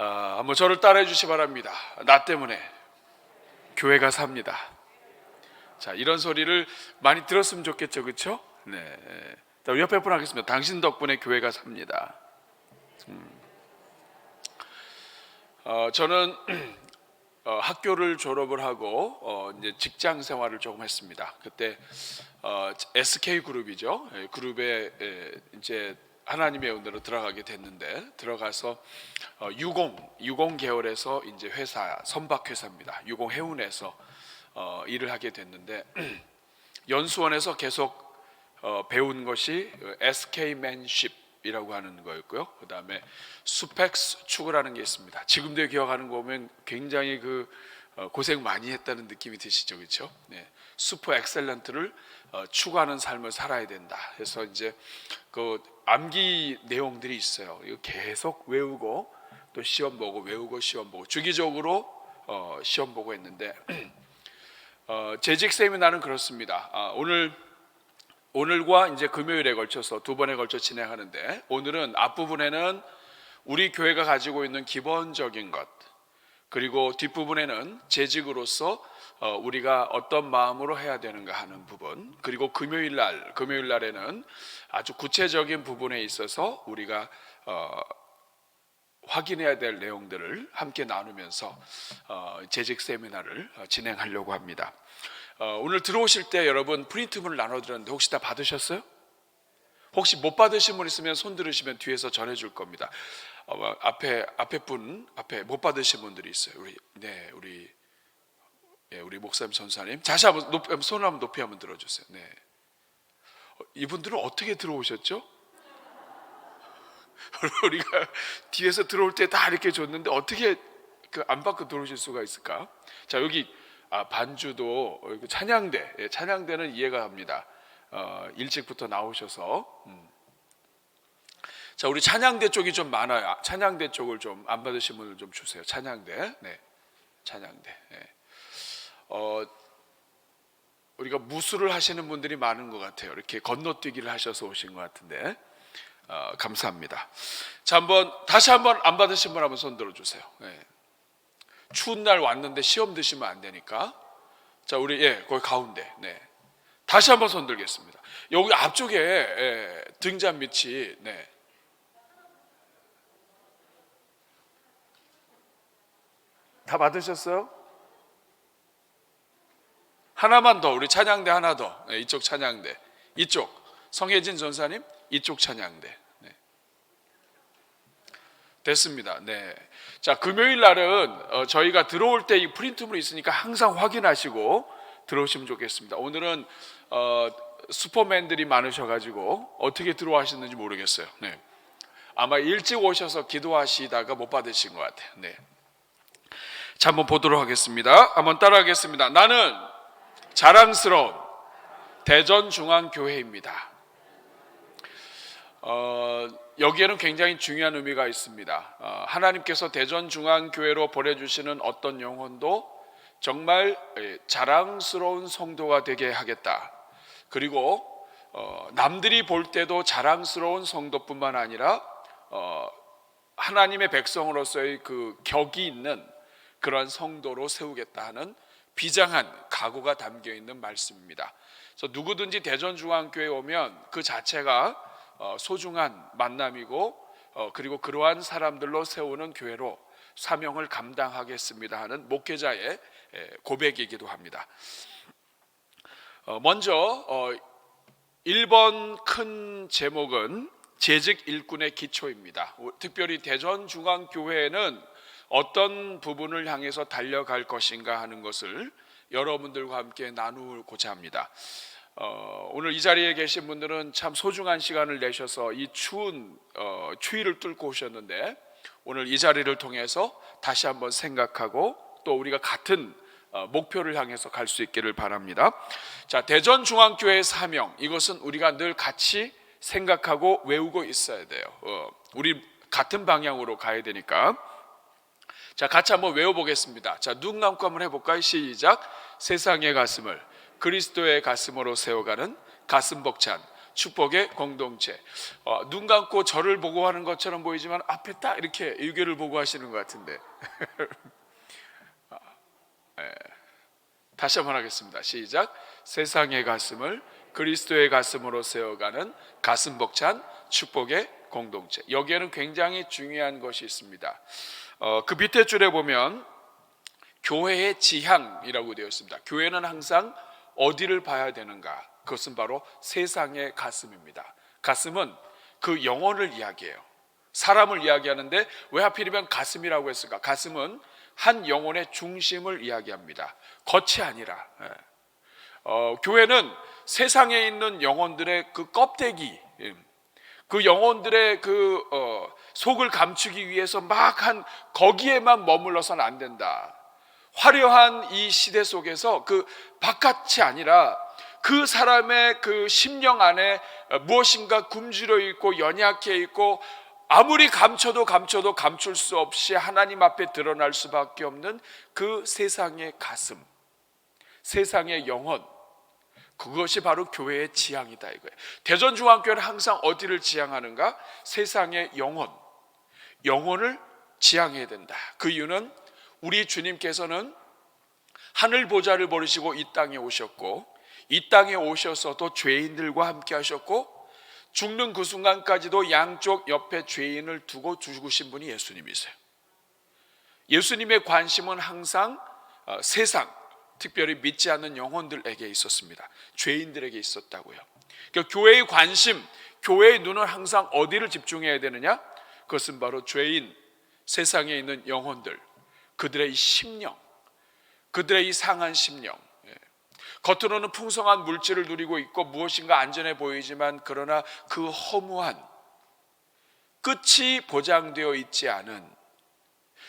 한번 저를 따라해 주시 바랍니다. 나 때문에 교회가 삽니다. 자, 이런 소리를 많이 들었으면 좋겠죠, 그렇죠? 네. 자, 옆에 분 하겠습니다. 당신 덕분에 교회가 삽니다. 저는 학교를 졸업을 하고 이제 직장 생활을 조금 했습니다. 그때 SK 그룹이죠. 그룹에 이제 하나님의 은혜로 들어가게 됐는데, 들어가서 유공 계열에서 이제 회사, 선박 회사입니다. 유공 해운에서 일을 하게 됐는데, 연수원에서 계속 배운 것이 SK맨십이라고 하는 거였고요. 그 다음에 수펙스 추구라는 게 있습니다. 지금도 기억하는 거 보면 굉장히 고생 많이 했다는 느낌이 드시죠, 그렇죠? 네. 슈퍼 엑셀런트를 추구하는 삶을 살아야 된다. 그래서 이제 그 암기 내용들이 있어요. 이거 계속 외우고 또 시험 보고 외우고 시험 보고 주기적으로 시험 보고 했는데 재직 세미나는 그렇습니다. 오늘과 이제 금요일에 걸쳐서 두 번에 걸쳐 진행하는데, 오늘은 앞부분에는 우리 교회가 가지고 있는 기본적인 것, 그리고 뒷부분에는 재직으로서 우리가 어떤 마음으로 해야 되는가 하는 부분, 그리고 금요일 날에는 아주 구체적인 부분에 있어서 우리가 확인해야 될 내용들을 함께 나누면서 재직 세미나를 진행하려고 합니다. 오늘 들어오실 때 여러분 프린트문을 나눠드렸는데 혹시 다 받으셨어요? 혹시 못 받으신 분 있으면 손 들으시면 뒤에서 전해줄 겁니다. 앞에 못 받으신 분들이 있어요. 우리 목사님 전사님, 다시 한번 손을 한번 높이 한번 들어주세요. 네. 이분들은 어떻게 들어오셨죠? 우리가 뒤에서 들어올 때 다 이렇게 줬는데 어떻게 안 받고 들어오실 수가 있을까? 자, 여기 반주도 찬양대는 이해가 갑니다. 일찍부터 나오셔서 자, 우리 찬양대 쪽이 좀 많아요. 찬양대 쪽을 좀 안 받으신 분들 좀 주세요. 찬양대, 네, 찬양대. 네. 우리가 무술을 하시는 분들이 많은 것 같아요. 이렇게 건너뛰기를 하셔서 오신 것 같은데 감사합니다. 자, 다시 한번 안 받으신 분 한번 손 들어주세요. 네. 추운 날 왔는데 시험 드시면 안 되니까. 자, 우리 거기 가운데. 네. 다시 한번 손 들겠습니다. 여기 앞쪽에 등잔 밑이 다 받으셨어요? 하나만 더, 우리 찬양대 하나 더. 이쪽 찬양대, 이쪽 성혜진 전사님, 이쪽 찬양대. 됐습니다. 네. 자, 금요일 날은 저희가 들어올 때 이 프린트물이 있으니까 항상 확인하시고 들어오시면 좋겠습니다. 오늘은 슈퍼맨들이 많으셔가지고 어떻게 들어와셨는지 모르겠어요. 네. 아마 일찍 오셔서 기도하시다가 못 받으신 것 같아요. 네. 자, 한번 보도록 하겠습니다. 한번 따라하겠습니다. 나는 자랑스러운 대전중앙교회입니다. 여기에는 굉장히 중요한 의미가 있습니다. 하나님께서 대전중앙교회로 보내주시는 어떤 영혼도 정말 자랑스러운 성도가 되게 하겠다. 그리고 남들이 볼 때도 자랑스러운 성도뿐만 아니라 하나님의 백성으로서의 그 격이 있는 그러한 성도로 세우겠다 하는 비장한 각오가 담겨 있는 말씀입니다. 그래서 누구든지 대전중앙교회에 오면 그 자체가 소중한 만남이고 그리고 그러한 사람들로 세우는 교회로 사명을 감당하겠습니다 하는 목회자의 고백이기도 합니다. 먼저 1번 큰 제목은 재직 일꾼의 기초입니다. 특별히 대전중앙교회는 어떤 부분을 향해서 달려갈 것인가 하는 것을 여러분들과 함께 나누고자 합니다. 오늘 이 자리에 계신 분들은 참 소중한 시간을 내셔서 이 추운 추위를 뚫고 오셨는데, 오늘 이 자리를 통해서 다시 한번 생각하고 또 우리가 같은 목표를 향해서 갈 수 있기를 바랍니다. 자, 대전중앙교회의 사명, 이것은 우리가 늘 같이 생각하고 외우고 있어야 돼요. 우리 같은 방향으로 가야 되니까. 자, 같이 한번 외워보겠습니다. 자, 눈 감고 한번 해볼까요? 시작. 세상의 가슴을 그리스도의 가슴으로 세워가는 가슴 벅찬 축복의 공동체. 눈 감고 저를 보고 하는 것처럼 보이지만 앞에 딱 이렇게 유교를 보고 하시는 것 같은데. 다시 한번 하겠습니다. 시작. 세상의 가슴을 그리스도의 가슴으로 세워가는 가슴 벅찬 축복의 공동체. 여기에는 굉장히 중요한 것이 있습니다. 그 밑에 줄에 보면 교회의 지향이라고 되어 있습니다. 교회는 항상 어디를 봐야 되는가? 그것은 바로 세상의 가슴입니다. 가슴은 그 영혼을 이야기해요. 사람을 이야기하는데 왜 하필이면 가슴이라고 했을까? 가슴은 한 영혼의 중심을 이야기합니다. 겉이 아니라. 교회는 세상에 있는 영혼들의 그 껍데기, 그 영혼들의 그 속을 감추기 위해서 막 한 거기에만 머물러서는 안 된다. 화려한 이 시대 속에서 그 바깥이 아니라 그 사람의 그 심령 안에 무엇인가 굶주려 있고 연약해 있고 아무리 감춰도 감출 수 없이 하나님 앞에 드러날 수밖에 없는 그 세상의 가슴, 세상의 영혼, 그것이 바로 교회의 지향이다 이거예요. 대전중앙교회는 항상 어디를 지향하는가? 세상의 영혼을 지향해야 된다. 그 이유는 우리 주님께서는 하늘 보좌를 버리시고 이 땅에 오셨고, 이 땅에 오셔서도 죄인들과 함께 하셨고, 죽는 그 순간까지도 양쪽 옆에 죄인을 두고 죽으신 분이 예수님이세요. 예수님의 관심은 항상 세상, 특별히 믿지 않는 영혼들에게 있었습니다. 죄인들에게 있었다고요. 그러니까 교회의 관심, 교회의 눈은 항상 어디를 집중해야 되느냐? 그것은 바로 죄인, 세상에 있는 영혼들, 그들의 이 심령, 그들의 이 상한 심령. 겉으로는 풍성한 물질을 누리고 있고 무엇인가 안전해 보이지만 그러나 그 허무한, 끝이 보장되어 있지 않은,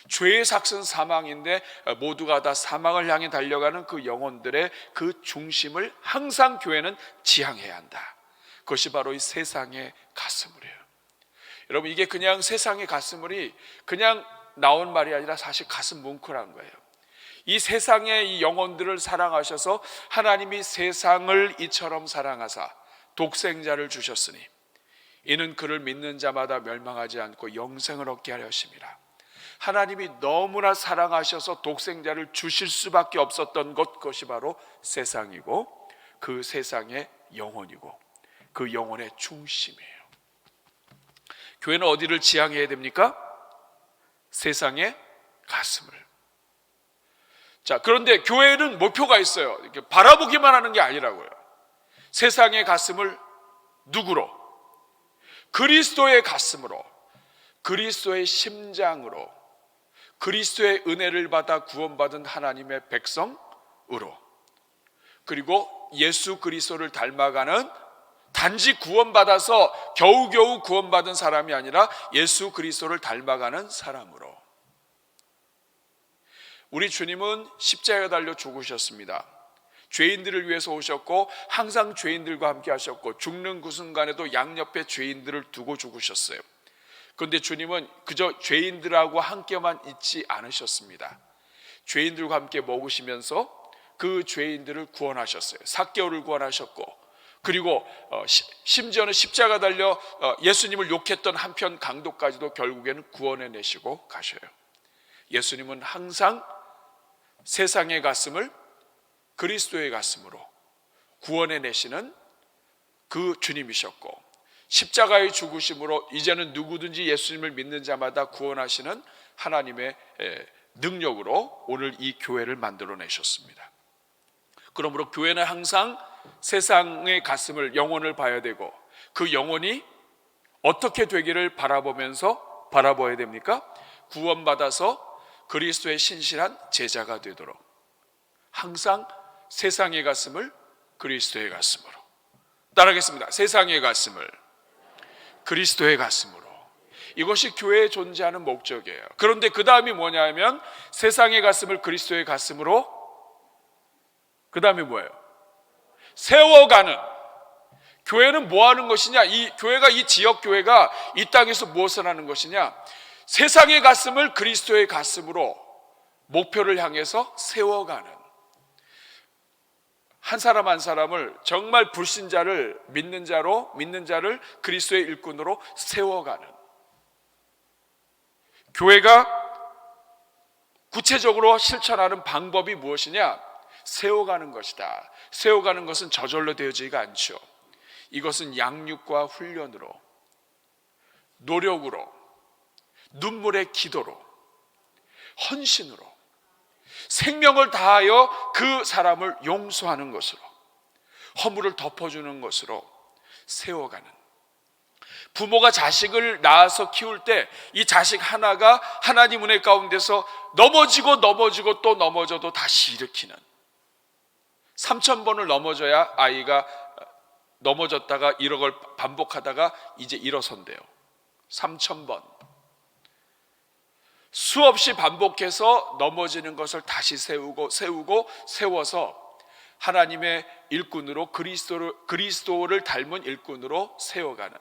죄의 삭은 사망인데 모두가 다 사망을 향해 달려가는 그 영혼들의 그 중심을 항상 교회는 지향해야 한다. 그것이 바로 이 세상의 가슴이에요. 여러분, 이게 그냥 세상의 가슴이 그냥 나온 말이 아니라 사실 가슴 뭉클한 거예요. 이 세상의 이 영혼들을 사랑하셔서 하나님이 세상을 이처럼 사랑하사 독생자를 주셨으니 이는 그를 믿는 자마다 멸망하지 않고 영생을 얻게 하려 하심이라. 하나님이 너무나 사랑하셔서 독생자를 주실 수밖에 없었던 그것이 바로 세상이고, 그 세상의 영혼이고 그 영혼의 중심이에요. 교회는 어디를 지향해야 됩니까? 세상의 가슴을. 자, 그런데 교회는 목표가 있어요. 이렇게 바라보기만 하는 게 아니라고요. 세상의 가슴을 누구로? 그리스도의 가슴으로, 그리스도의 심장으로, 그리스도의 은혜를 받아 구원받은 하나님의 백성으로, 그리고 예수 그리스도를 닮아가는, 단지 구원받아서 겨우겨우 구원받은 사람이 아니라 예수 그리스도를 닮아가는 사람으로. 우리 주님은 십자가에 달려 죽으셨습니다. 죄인들을 위해서 오셨고 항상 죄인들과 함께 하셨고 죽는 그 순간에도 양옆에 죄인들을 두고 죽으셨어요. 그런데 주님은 그저 죄인들하고 함께만 있지 않으셨습니다. 죄인들과 함께 먹으시면서 그 죄인들을 구원하셨어요. 삭개오를 구원하셨고, 그리고 심지어는 십자가 달려 예수님을 욕했던 한편 강도까지도 결국에는 구원해내시고 가셔요. 예수님은 항상 세상의 가슴을 그리스도의 가슴으로 구원해내시는 그 주님이셨고, 십자가의 죽으심으로 이제는 누구든지 예수님을 믿는 자마다 구원하시는 하나님의 능력으로 오늘 이 교회를 만들어내셨습니다. 그러므로 교회는 항상 세상의 가슴을, 영혼을 봐야 되고, 그 영혼이 어떻게 되기를 바라봐야 됩니까? 구원받아서 그리스도의 신실한 제자가 되도록 항상 세상의 가슴을 그리스도의 가슴으로. 따라하겠습니다. 세상의 가슴을 그리스도의 가슴으로. 이것이 교회에 존재하는 목적이에요. 그런데 그 다음이 뭐냐면 세상의 가슴을 그리스도의 가슴으로, 그 다음이 뭐예요? 세워가는. 교회는 뭐 하는 것이냐? 이 교회가, 이 지역 교회가 이 땅에서 무엇을 하는 것이냐? 세상의 가슴을 그리스도의 가슴으로 목표를 향해서 세워가는, 한 사람 한 사람을 정말 불신자를 믿는 자를 그리스도의 일꾼으로 세워가는, 교회가 구체적으로 실천하는 방법이 무엇이냐? 세워가는 것이다. 세워가는 것은 저절로 되어지지가 않죠. 이것은 양육과 훈련으로, 노력으로, 눈물의 기도로, 헌신으로, 생명을 다하여 그 사람을 용서하는 것으로, 허물을 덮어주는 것으로 세워가는, 부모가 자식을 낳아서 키울 때 이 자식 하나가 하나님 은혜 가운데서 넘어지고 또 넘어져도 다시 일으키는, 3,000번을 넘어져야 아이가 넘어졌다가 이걸 반복하다가 이제 일어선대요. 3,000번 수없이 반복해서 넘어지는 것을 다시 세워서 하나님의 일꾼으로, 그리스도를 닮은 일꾼으로 세워가는,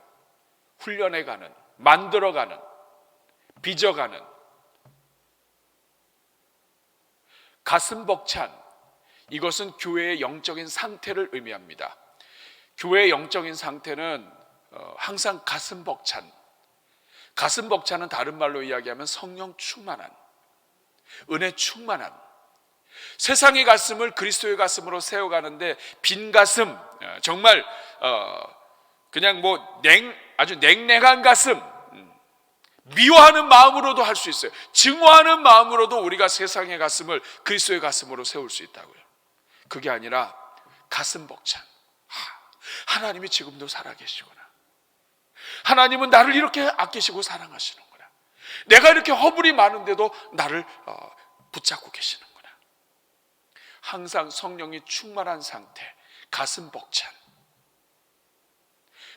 훈련해가는, 만들어가는, 빚어가는, 가슴 벅찬, 이것은 교회의 영적인 상태를 의미합니다. 교회의 영적인 상태는 항상 가슴 벅찬, 가슴 벅찬은 다른 말로 이야기하면 성령 충만한, 은혜 충만한, 세상의 가슴을 그리스도의 가슴으로 세워가는데 빈 가슴, 정말 그냥 아주 냉랭한 가슴, 미워하는 마음으로도 할 수 있어요. 증오하는 마음으로도 우리가 세상의 가슴을 그리스도의 가슴으로 세울 수 있다고요. 그게 아니라 가슴 벅찬, 하나님이 지금도 살아계시구나, 하나님은 나를 이렇게 아끼시고 사랑하시는구나, 내가 이렇게 허물이 많은데도 나를 붙잡고 계시는구나. 항상 성령이 충만한 상태, 가슴 벅찬.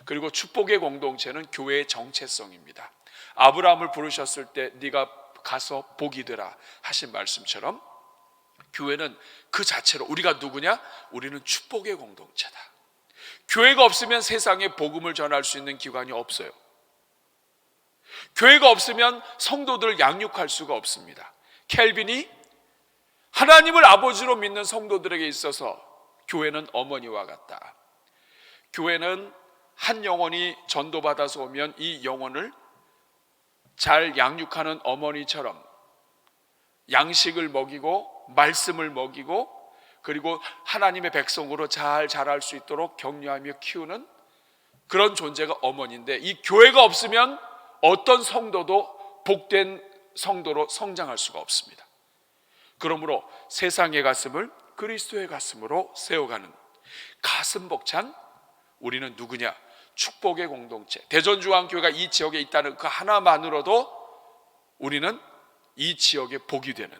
그리고 축복의 공동체는 교회의 정체성입니다. 아브라함을 부르셨을 때 네가 가서 복이 되라 하신 말씀처럼 교회는 그 자체로, 우리가 누구냐? 우리는 축복의 공동체다. 교회가 없으면 세상에 복음을 전할 수 있는 기관이 없어요. 교회가 없으면 성도들을 양육할 수가 없습니다. 켈빈이 하나님을 아버지로 믿는 성도들에게 있어서 교회는 어머니와 같다. 교회는 한 영혼이 전도받아서 오면 이 영혼을 잘 양육하는 어머니처럼 양식을 먹이고 말씀을 먹이고, 그리고 하나님의 백성으로 잘 자랄 수 있도록 격려하며 키우는 그런 존재가 어머니인데, 이 교회가 없으면 어떤 성도도 복된 성도로 성장할 수가 없습니다. 그러므로 세상의 가슴을 그리스도의 가슴으로 세워가는 가슴 벅찬 우리는 누구냐? 축복의 공동체. 대전중앙교회가 이 지역에 있다는 그 하나만으로도 우리는 이 지역의 복이 되는,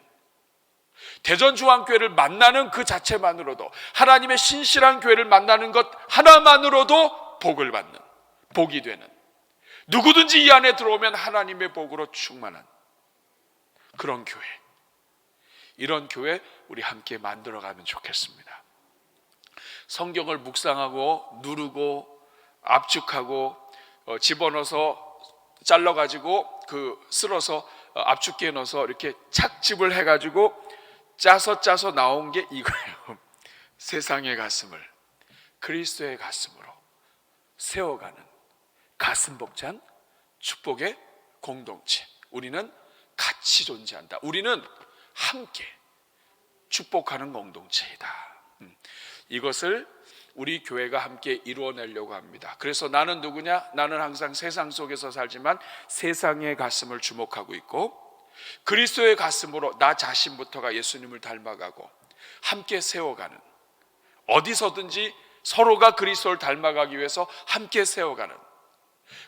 대전중앙교회를 만나는 그 자체만으로도, 하나님의 신실한 교회를 만나는 것 하나만으로도 복을 받는, 복이 되는, 누구든지 이 안에 들어오면 하나님의 복으로 충만한 그런 교회, 이런 교회 우리 함께 만들어가면 좋겠습니다. 성경을 묵상하고 누르고 압축하고 집어넣어서 잘라가지고 쓸어서 압축기에 넣어서 이렇게 착집을 해가지고 짜서 나온 게 이거예요. 세상의 가슴을 그리스도의 가슴으로 세워가는 가슴 벅찬 축복의 공동체. 우리는 같이 존재한다. 우리는 함께 축복하는 공동체이다. 이것을 우리 교회가 함께 이루어내려고 합니다. 그래서 나는 누구냐? 나는 항상 세상 속에서 살지만 세상의 가슴을 주목하고 있고, 그리스도의 가슴으로 나 자신부터가 예수님을 닮아가고 함께 세워가는, 어디서든지 서로가 그리스도를 닮아가기 위해서 함께 세워가는,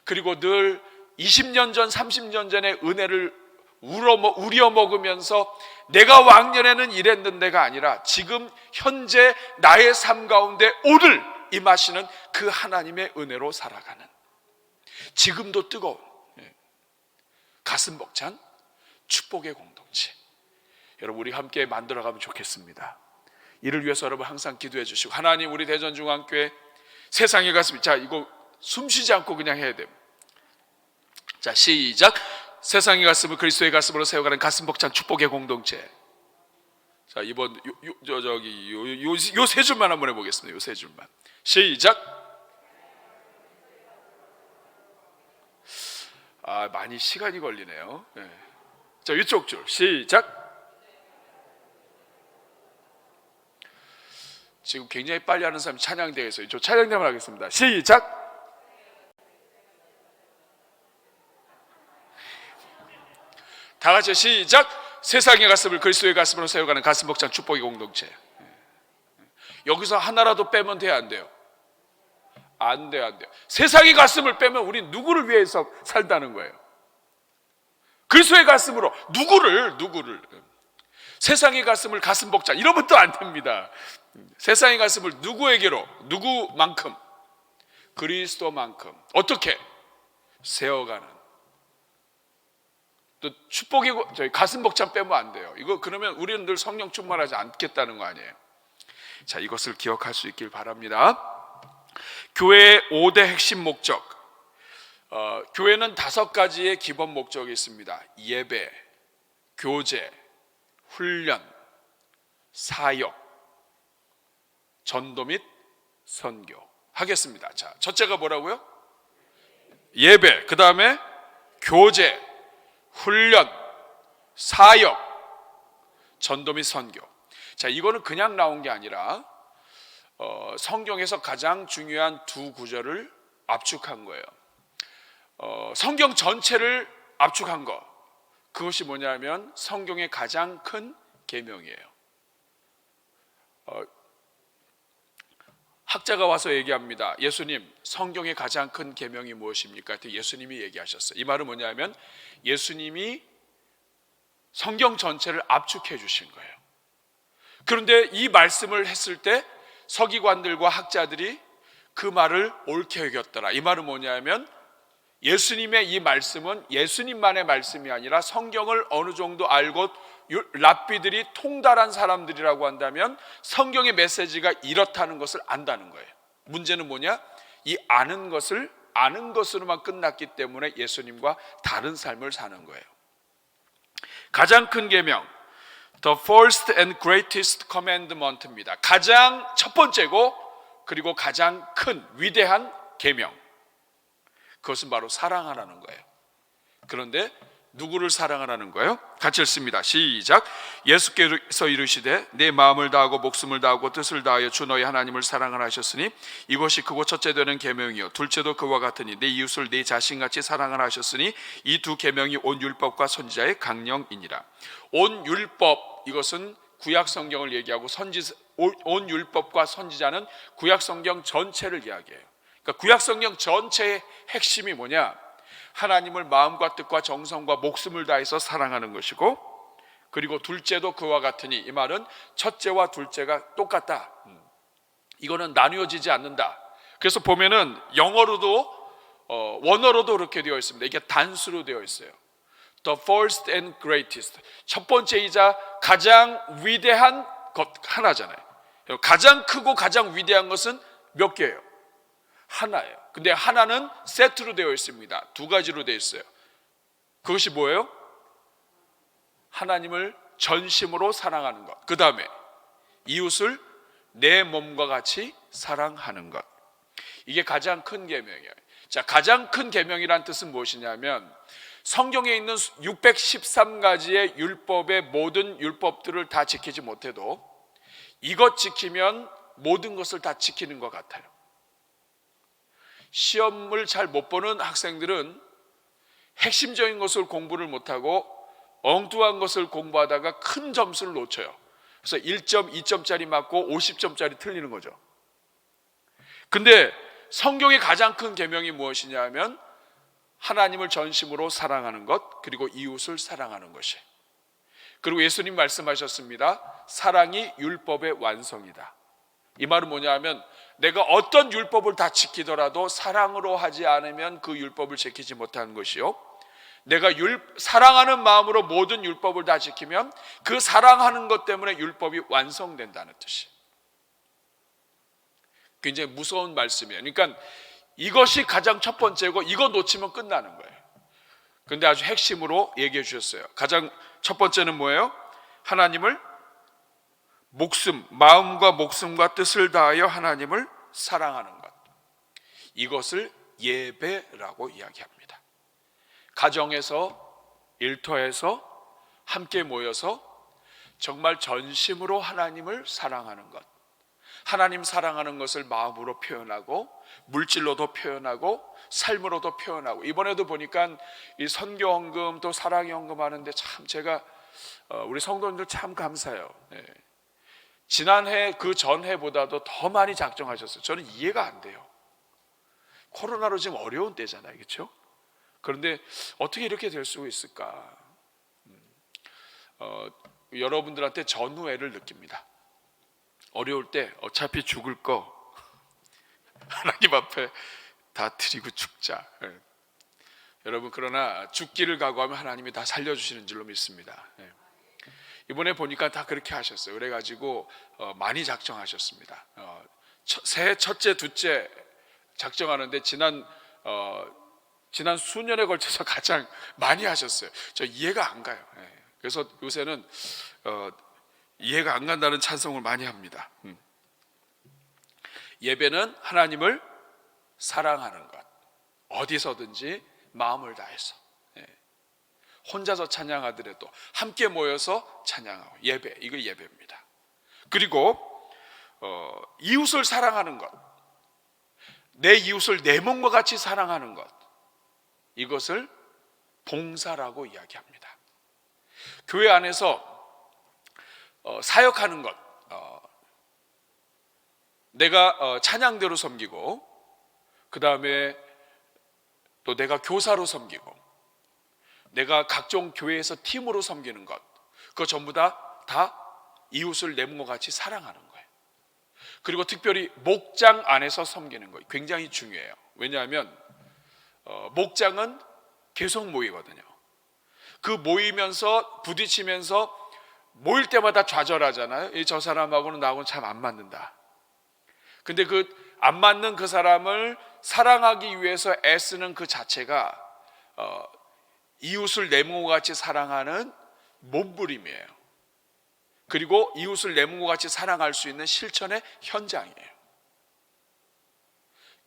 그리고 늘 20년 전 30년 전의 은혜를 우려 먹으면서 내가 왕년에는 이랬는데가 아니라 지금 현재 나의 삶 가운데 오늘 임하시는 그 하나님의 은혜로 살아가는, 지금도 뜨거운 가슴 벅찬 축복의 공동체, 여러분 우리 함께 만들어가면 좋겠습니다. 이를 위해서 여러분 항상 기도해 주시고, 하나님 우리 대전중앙교회 세상의 가슴, 자 이거 숨쉬지 않고 그냥 해야 돼요. 자 시작. 세상의 가슴을 그리스도의 가슴으로 세워가는 가슴 벅찬 축복의 공동체. 자, 이번 요 세 줄만 한번 해보겠습니다. 요 세 줄만. 시작. 많이 시간이 걸리네요. 네. 자, 이쪽 줄 시작. 지금 굉장히 빨리 하는 사람이 찬양대에 있어요. 저 찬양대만 하겠습니다. 시작. 다 같이 시작. 세상의 가슴을 그리스도의 가슴으로 세워가는 가슴 벅찬 축복의 공동체. 여기서 하나라도 빼면 돼요, 안 돼요? 안 돼요, 안 돼요. 세상의 가슴을 빼면 우리 누구를 위해서 살다는 거예요? 그리스도의 가슴으로 누구를 세상의 가슴을 가슴 벅찬 이러면 또 안 됩니다. 세상의 가슴을 누구에게로, 누구만큼, 그리스도만큼 어떻게 세워가는, 또 축복의 저희 가슴 벅찬 빼면 안 돼요. 이거 그러면 우리는 늘 성령 충만하지 않겠다는 거 아니에요? 자, 이것을 기억할 수 있길 바랍니다. 교회의 5대 핵심 목적. 교회는 5가지의 기본 목적이 있습니다. 예배, 교제, 훈련, 사역, 전도 및 선교. 하겠습니다. 자, 첫째가 뭐라고요? 예배, 그 다음에 교제, 훈련, 사역, 전도 및 선교. 자, 이거는 그냥 나온 게 아니라 성경에서 가장 중요한 두 구절을 압축한 거예요. 성경 전체를 압축한 거. 그것이 뭐냐면 성경의 가장 큰 계명이에요. 학자가 와서 얘기합니다. 예수님, 성경의 가장 큰 계명이 무엇입니까? 예수님이 얘기하셨어요. 이 말은 뭐냐면 예수님이 성경 전체를 압축해 주신 거예요. 그런데 이 말씀을 했을 때 서기관들과 학자들이 그 말을 옳게 여겼더라. 이 말은 뭐냐면 예수님의 이 말씀은 예수님만의 말씀이 아니라 성경을 어느 정도 알고 랍비들이 통달한 사람들이라고 한다면 성경의 메시지가 이렇다는 것을 안다는 거예요. 문제는 뭐냐? 이 아는 것으로만 끝났기 때문에 예수님과 다른 삶을 사는 거예요. 가장 큰 계명, The first and greatest commandment입니다. 가장 첫 번째고 그리고 가장 큰 위대한 계명. 그것은 바로 사랑하라는 거예요. 그런데 누구를 사랑하라는 거예요? 같이 읽습니다. 시작. 예수께서 이르시되 내 마음을 다하고 목숨을 다하고 뜻을 다하여 주 너희 하나님을 사랑하라 하셨으니 이것이 크고 첫째 되는 계명이요 둘째도 그와 같으니 내 이웃을 내 자신같이 사랑하라 하셨으니 이 두 계명이 온 율법과 선지자의 강령이니라. 온 율법, 이것은 구약 성경을 얘기하고 온 율법과 선지자는 구약 성경 전체를 이야기해요. 그러니까 구약 성경 전체의 핵심이 뭐냐? 하나님을 마음과 뜻과 정성과 목숨을 다해서 사랑하는 것이고, 그리고 둘째도 그와 같으니, 이 말은 첫째와 둘째가 똑같다. 이거는 나뉘어지지 않는다. 그래서 보면은 영어로도 원어로도 그렇게 되어 있습니다. 이게 단수로 되어 있어요. The first and greatest. 첫 번째이자 가장 위대한 것 하나잖아요. 가장 크고 가장 위대한 것은 몇 개예요? 하나예요. 근데 하나는 세트로 되어 있습니다. 두 가지로 되어 있어요. 그것이 뭐예요? 하나님을 전심으로 사랑하는 것. 그 다음에 이웃을 내 몸과 같이 사랑하는 것. 이게 가장 큰 계명이에요. 자, 가장 큰 계명이란 뜻은 무엇이냐면 성경에 있는 613가지의 율법의 모든 율법들을 다 지키지 못해도 이것 지키면 모든 것을 다 지키는 것 같아요. 시험을 잘 못 보는 학생들은 핵심적인 것을 공부를 못하고 엉뚱한 것을 공부하다가 큰 점수를 놓쳐요. 그래서 1점, 2점짜리 맞고 50점짜리 틀리는 거죠. 근데 성경의 가장 큰 계명이 무엇이냐 하면 하나님을 전심으로 사랑하는 것, 그리고 이웃을 사랑하는 것이. 그리고 예수님 말씀하셨습니다. 사랑이 율법의 완성이다. 이 말은 뭐냐 하면 내가 어떤 율법을 다 지키더라도 사랑으로 하지 않으면 그 율법을 지키지 못하는 것이요, 내가 사랑하는 마음으로 모든 율법을 다 지키면 그 사랑하는 것 때문에 율법이 완성된다는 뜻이에요. 굉장히 무서운 말씀이에요. 그러니까 이것이 가장 첫 번째고 이거 놓치면 끝나는 거예요. 그런데 아주 핵심으로 얘기해 주셨어요. 가장 첫 번째는 뭐예요? 하나님을 마음과 목숨과 뜻을 다하여 하나님을 사랑하는 것, 이것을 예배라고 이야기합니다. 가정에서, 일터에서 함께 모여서 정말 전심으로 하나님을 사랑하는 것, 하나님 사랑하는 것을 마음으로 표현하고 물질로도 표현하고 삶으로도 표현하고, 이번에도 보니까 이 선교헌금 또 사랑헌금 하는데 참 제가 우리 성도님들 참 감사해요. 지난해 그 전해보다도 더 많이 작정하셨어요. 저는 이해가 안 돼요. 코로나로 지금 어려운 때잖아요, 그렇죠? 그런데 어떻게 이렇게 될 수 있을까? 여러분들한테 전후회를 느낍니다. 어려울 때 어차피 죽을 거 하나님 앞에 다 드리고 죽자. 여러분, 그러나 죽기를 각오하면 하나님이 다 살려주시는 줄로 믿습니다. 이번에 보니까 다 그렇게 하셨어요. 그래가지고 많이 작정하셨습니다. 새해 첫째, 둘째 작정하는데 지난 수년에 걸쳐서 가장 많이 하셨어요. 저 이해가 안 가요. 그래서 요새는 이해가 안 간다는 찬송을 많이 합니다. 예배는 하나님을 사랑하는 것, 어디서든지 마음을 다해서, 혼자서 찬양하더라도 함께 모여서 찬양하고, 예배, 이거 예배입니다. 그리고 이웃을 사랑하는 것, 내 이웃을 내 몸과 같이 사랑하는 것, 이것을 봉사라고 이야기합니다. 교회 안에서 사역하는 것, 내가 찬양대로 섬기고, 그 다음에 또 내가 교사로 섬기고, 내가 각종 교회에서 팀으로 섬기는 것, 그거 전부 다 이웃을 내 몸과 같이 사랑하는 거예요. 그리고 특별히 목장 안에서 섬기는 거 굉장히 중요해요. 왜냐하면 목장은 계속 모이거든요. 그 모이면서 부딪히면서 모일 때마다 좌절하잖아요. 저 사람하고는 나하고는 참 안 맞는다. 근데 그 안 맞는 그 사람을 사랑하기 위해서 애쓰는 그 자체가 이웃을 내 몸과 같이 사랑하는 몸부림이에요. 그리고 이웃을 내 몸과 같이 사랑할 수 있는 실천의 현장이에요.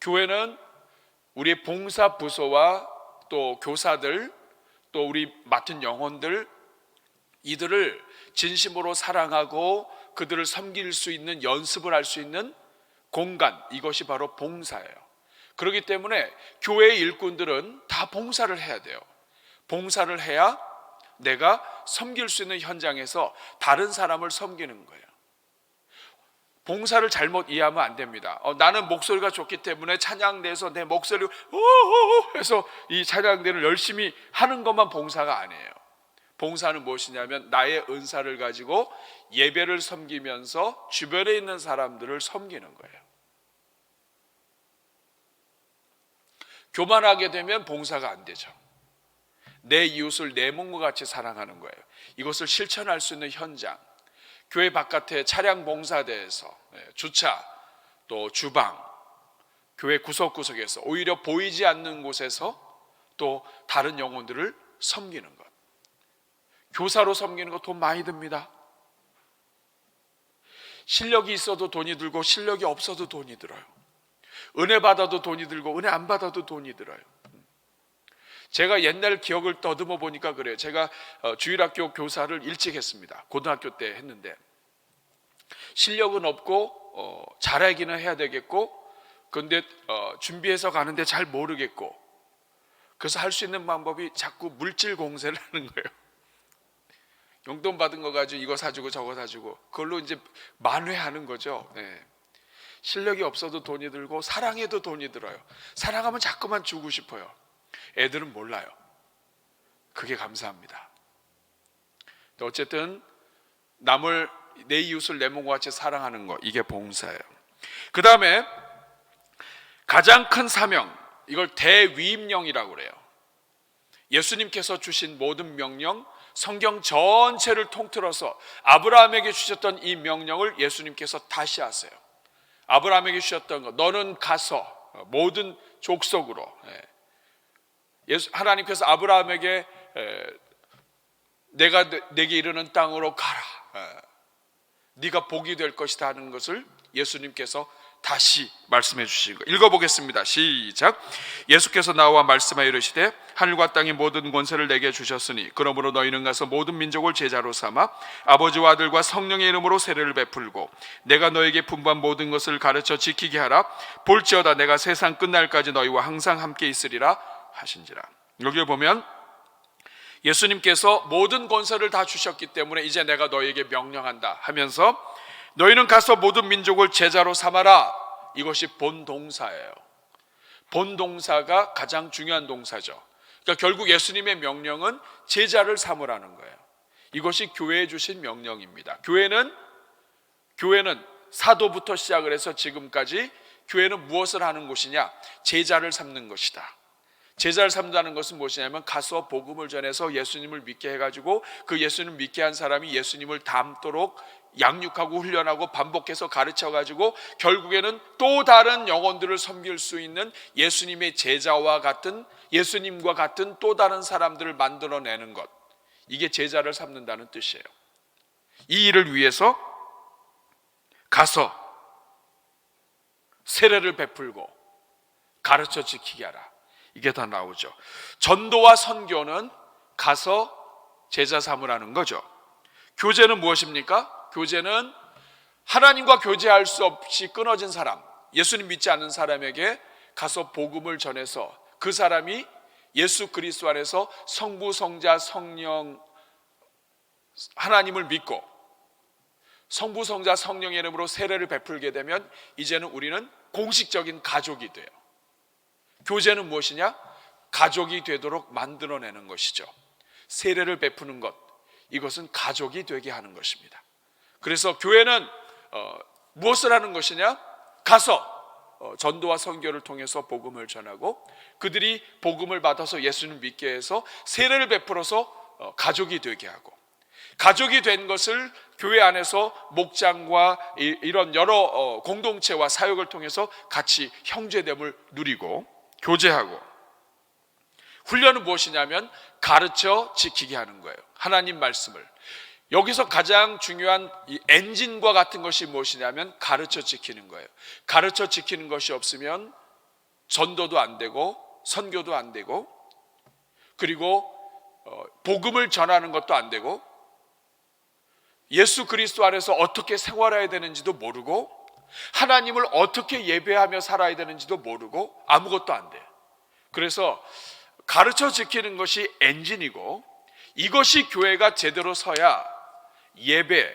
교회는 우리의 봉사 부서와 또 교사들, 또 우리 맡은 영혼들, 이들을 진심으로 사랑하고 그들을 섬길 수 있는, 연습을 할 수 있는 공간, 이것이 바로 봉사예요. 그렇기 때문에 교회의 일꾼들은 다 봉사를 해야 돼요. 봉사를 해야 내가 섬길 수 있는 현장에서 다른 사람을 섬기는 거예요. 봉사를 잘못 이해하면 안 됩니다. 나는 목소리가 좋기 때문에 찬양대에서 내 목소리를 해서 이 찬양대를 열심히 하는 것만 봉사가 아니에요. 봉사는 무엇이냐면 나의 은사를 가지고 예배를 섬기면서 주변에 있는 사람들을 섬기는 거예요. 교만하게 되면 봉사가 안 되죠. 내 이웃을 내 몸과 같이 사랑하는 거예요. 이것을 실천할 수 있는 현장, 교회 바깥에 차량 봉사대에서, 주차, 또 주방, 교회 구석구석에서, 오히려 보이지 않는 곳에서 또 다른 영혼들을 섬기는 것. 교사로 섬기는 거 돈 많이 듭니다. 실력이 있어도 돈이 들고 실력이 없어도 돈이 들어요. 은혜 받아도 돈이 들고 은혜 안 받아도 돈이 들어요. 제가 옛날 기억을 더듬어 보니까 그래요. 제가 주일학교 교사를 일찍 했습니다. 고등학교 때 했는데 실력은 없고 잘하기는 해야 되겠고, 그런데 준비해서 가는데 잘 모르겠고, 그래서 할 수 있는 방법이 자꾸 물질 공세를 하는 거예요. 용돈 받은 거 가지고 이거 사주고 저거 사주고, 그걸로 이제 만회하는 거죠. 실력이 없어도 돈이 들고 사랑해도 돈이 들어요. 사랑하면 자꾸만 주고 싶어요. 애들은 몰라요. 그게 감사합니다. 어쨌든 내 이웃을 내 몸과 같이 사랑하는 거, 이게 봉사예요. 그 다음에 가장 큰 사명, 이걸 대위임령이라고 그래요. 예수님께서 주신 모든 명령, 성경 전체를 통틀어서 아브라함에게 주셨던 이 명령을 예수님께서 다시 하세요. 아브라함에게 주셨던 거, 너는 가서 모든 족속으로, 하나님께서 아브라함에게 내가 내게 이르는 땅으로 가라, 네가 복이 될 것이다 하는 것을 예수님께서 다시 말씀해 주신 거 읽어보겠습니다. 시작. 예수께서 나와 말씀하여 이르시되 하늘과 땅의 모든 권세를 내게 주셨으니 그러므로 너희는 가서 모든 민족을 제자로 삼아 아버지와 아들과 성령의 이름으로 세례를 베풀고 내가 너에게 분부한 모든 것을 가르쳐 지키게 하라. 볼지어다 내가 세상 끝날까지 너희와 항상 함께 있으리라 하신지라. 여기에 보면 예수님께서 모든 권세를 다 주셨기 때문에 이제 내가 너에게 명령한다 하면서 너희는 가서 모든 민족을 제자로 삼아라. 이것이 본동사예요. 본동사가 가장 중요한 동사죠. 그러니까 결국 예수님의 명령은 제자를 삼으라는 거예요. 이것이 교회에 주신 명령입니다. 교회는 사도부터 시작을 해서 지금까지 교회는 무엇을 하는 곳이냐? 제자를 삼는 것이다. 제자를 삼다는 것은 무엇이냐면 가서 복음을 전해서 예수님을 믿게 해가지고 그 예수님을 믿게 한 사람이 예수님을 닮도록 양육하고 훈련하고 반복해서 가르쳐가지고 결국에는 또 다른 영혼들을 섬길 수 있는 예수님의 제자와 같은, 예수님과 같은 또 다른 사람들을 만들어내는 것, 이게 제자를 삼는다는 뜻이에요. 이 일을 위해서 가서 세례를 베풀고 가르쳐 지키게 하라. 이게 다 나오죠. 전도와 선교는 가서 제자 삼으라는 거죠. 교제는 무엇입니까? 교제는 하나님과 교제할 수 없이 끊어진 사람, 예수님 믿지 않는 사람에게 가서 복음을 전해서 그 사람이 예수 그리스도 안에서 성부, 성자, 성령 하나님을 믿고 성부, 성자, 성령의 이름으로 세례를 베풀게 되면 이제는 우리는 공식적인 가족이 돼요. 교제는 무엇이냐? 가족이 되도록 만들어내는 것이죠. 세례를 베푸는 것, 이것은 가족이 되게 하는 것입니다. 그래서 교회는 무엇을 하는 것이냐? 가서 전도와 선교를 통해서 복음을 전하고 그들이 복음을 받아서 예수님을 믿게 해서 세례를 베풀어서 가족이 되게 하고, 가족이 된 것을 교회 안에서 목장과 이런 여러 공동체와 사역을 통해서 같이 형제됨을 누리고 교제하고, 훈련은 무엇이냐면 가르쳐 지키게 하는 거예요. 하나님 말씀을. 여기서 가장 중요한 이 엔진과 같은 것이 무엇이냐면 가르쳐 지키는 거예요. 가르쳐 지키는 것이 없으면 전도도 안 되고 선교도 안 되고, 그리고 복음을 전하는 것도 안 되고, 예수 그리스도 안에서 어떻게 생활해야 되는지도 모르고, 하나님을 어떻게 예배하며 살아야 되는지도 모르고 아무것도 안 돼. 그래서 가르쳐 지키는 것이 엔진이고, 이것이 교회가 제대로 서야 예배,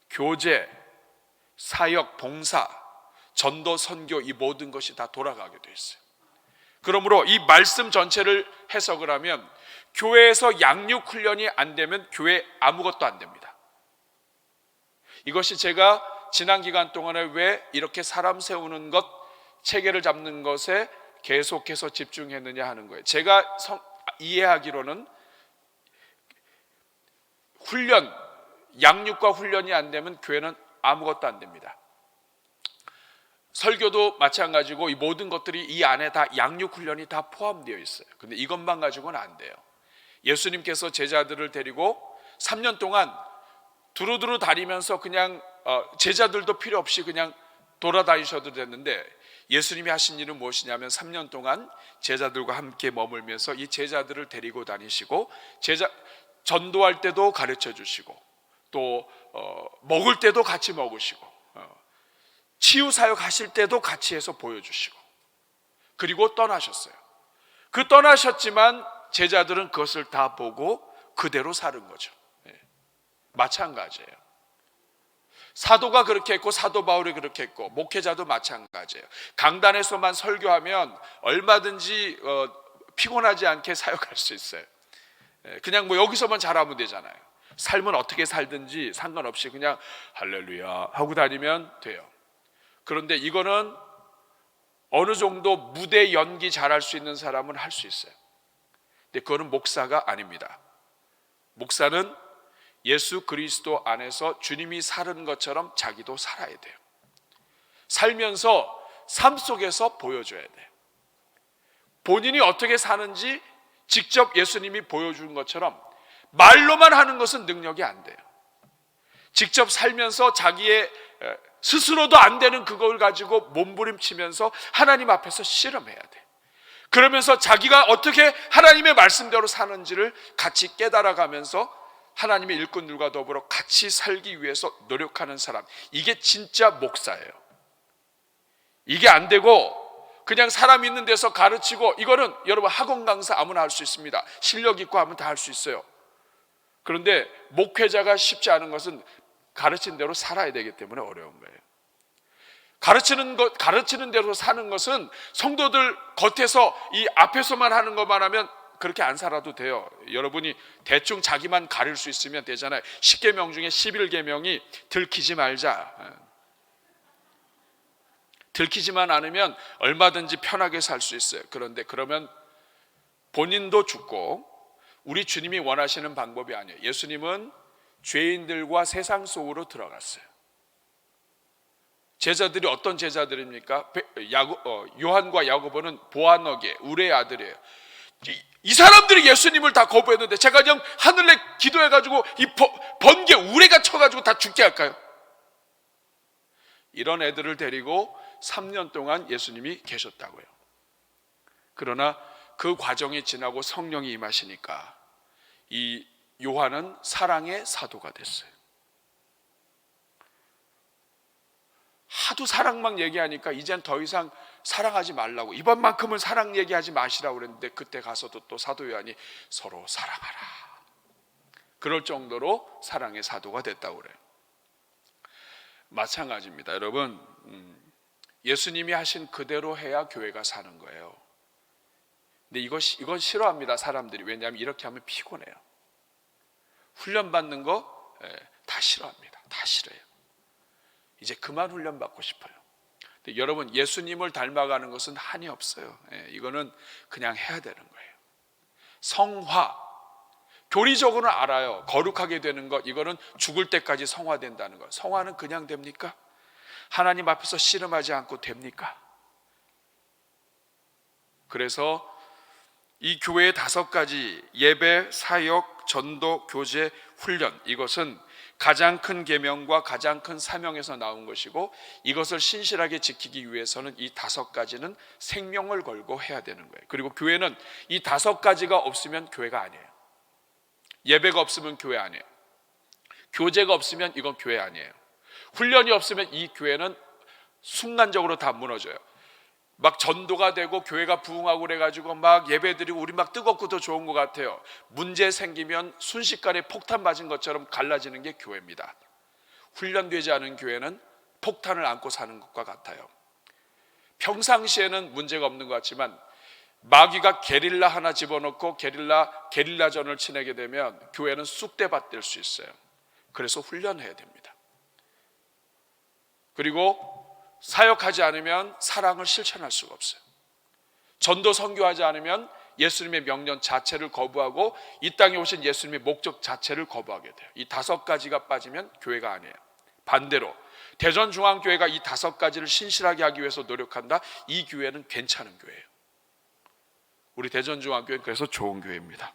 교제, 사역, 봉사, 전도, 선교, 이 모든 것이 다 돌아가게 돼 있어요. 그러므로 이 말씀 전체를 해석을 하면 교회에서 양육 훈련이 안 되면 교회 아무것도 안 됩니다. 이것이 제가 지난 기간 동안에 왜 이렇게 사람 세우는 것, 체계를 잡는 것에 계속해서 집중했느냐 하는 거예요. 제가 이해하기로는 양육과 훈련이 안 되면 교회는 아무것도 안 됩니다. 설교도 마찬가지고 이 모든 것들이 이 안에 다 양육 훈련이 다 포함되어 있어요. 근데 이것만 가지고는 안 돼요. 예수님께서 제자들을 데리고 3년 동안 두루두루 다니면서 그냥 제자들도 필요 없이 그냥 돌아다니셔도 됐는데, 예수님이 하신 일은 무엇이냐면 3년 동안 제자들과 함께 머물면서 이 제자들을 데리고 다니시고, 전도할 때도 가르쳐 주시고, 또 먹을 때도 같이 먹으시고, 치유 사역 하실 때도 같이 해서 보여주시고, 그리고 떠나셨어요. 그 떠나셨지만 제자들은 그것을 다 보고 그대로 사는 거죠. 마찬가지예요. 사도가 그렇게 했고 사도 바울이 그렇게 했고 목회자도 마찬가지예요. 강단에서만 설교하면 얼마든지 피곤하지 않게 사역할 수 있어요. 그냥 뭐 여기서만 잘하면 되잖아요. 삶은 어떻게 살든지 상관없이 그냥 할렐루야 하고 다니면 돼요. 그런데 이거는 어느 정도 무대 연기 잘할 수 있는 사람은 할 수 있어요. 근데 그거는 목사가 아닙니다. 목사는 예수 그리스도 안에서 주님이 사는 것처럼 자기도 살아야 돼요. 살면서 삶 속에서 보여줘야 돼요. 본인이 어떻게 사는지 직접 예수님이 보여준 것처럼 말로만 하는 것은 능력이 안 돼요. 직접 살면서 자기의 스스로도 안 되는 그걸 가지고 몸부림치면서 하나님 앞에서 씨름해야 돼. 그러면서 자기가 어떻게 하나님의 말씀대로 사는지를 같이 깨달아가면서 하나님의 일꾼들과 더불어 같이 살기 위해서 노력하는 사람, 이게 진짜 목사예요. 이게 안 되고 그냥 사람 있는 데서 가르치고, 이거는 여러분 학원 강사 아무나 할 수 있습니다. 실력 있고 하면 다 할 수 있어요. 그런데 목회자가 쉽지 않은 것은 가르친 대로 살아야 되기 때문에 어려운 거예요. 가르치는 대로 사는 것은 성도들 겉에서 이 앞에서만 하는 것만 하면 그렇게 안 살아도 돼요. 여러분이 대충 자기만 가릴 수 있으면 되잖아요. 10계명 중에 11계명이 들키지 말자. 들키지만 않으면 얼마든지 편하게 살 수 있어요. 그런데 그러면 본인도 죽고, 우리 주님이 원하시는 방법이 아니에요. 예수님은 죄인들과 세상 속으로 들어갔어요. 제자들이 어떤 제자들입니까? 요한과 야고보는 보아너게 우레의 아들이에요. 이 사람들이 예수님을 다 거부했는데 제가 그냥 하늘에 기도해가지고 이 번개 우레가 쳐가지고 다 죽게 할까요? 이런 애들을 데리고 3년 동안 예수님이 계셨다고요. 그러나 그 과정이 지나고 성령이 임하시니까 이 요한은 사랑의 사도가 됐어요. 하도 사랑만 얘기하니까 이젠 더 이상 사랑하지 말라고, 이번만큼은 사랑 얘기하지 마시라고 그랬는데, 그때 가서도 또 사도 요한이 서로 사랑하라, 그럴 정도로 사랑의 사도가 됐다고 그래요. 마찬가지입니다. 여러분, 예수님이 하신 그대로 해야 교회가 사는 거예요. 근데 이건 싫어합니다, 사람들이. 왜냐하면 이렇게 하면 피곤해요. 훈련받는 거 다 싫어합니다. 다 싫어요. 이제 그만 훈련받고 싶어요. 근데 여러분, 예수님을 닮아가는 것은 한이 없어요. 이거는 그냥 해야 되는 거예요. 성화, 교리적으로는 알아요. 거룩하게 되는 것, 이거는 죽을 때까지 성화된다는 것. 성화는 그냥 됩니까? 하나님 앞에서 씨름하지 않고 됩니까? 그래서 이 교회의 5가지 예배, 사역, 전도, 교제, 훈련, 이것은 가장 큰 계명과 가장 큰 사명에서 나온 것이고, 이것을 신실하게 지키기 위해서는 이 5가지는 생명을 걸고 해야 되는 거예요. 그리고 교회는 이 5가지가 없으면 교회가 아니에요. 예배가 없으면 교회 아니에요. 교제가 없으면 이건 교회 아니에요. 훈련이 없으면 이 교회는 순간적으로 다 무너져요. 막 전도가 되고 교회가 부흥하고 그래가지고 막 예배드리고 우리 막 뜨겁고 더 좋은 것 같아요. 문제 생기면 순식간에 폭탄 맞은 것처럼 갈라지는 게 교회입니다. 훈련되지 않은 교회는 폭탄을 안고 사는 것과 같아요. 평상시에는 문제가 없는 것 같지만 마귀가 게릴라 하나 집어넣고 게릴라전을 치내게 되면 교회는 쑥대밭 될 수 있어요. 그래서 훈련해야 됩니다. 그리고 사역하지 않으면 사랑을 실천할 수가 없어요. 전도 선교하지 않으면 예수님의 명령 자체를 거부하고 이 땅에 오신 예수님의 목적 자체를 거부하게 돼요. 이 5가지가 빠지면 교회가 아니에요. 반대로 대전중앙교회가 이 5가지를 신실하게 하기 위해서 노력한다, 이 교회는 괜찮은 교회예요. 우리 대전중앙교회는 그래서 좋은 교회입니다.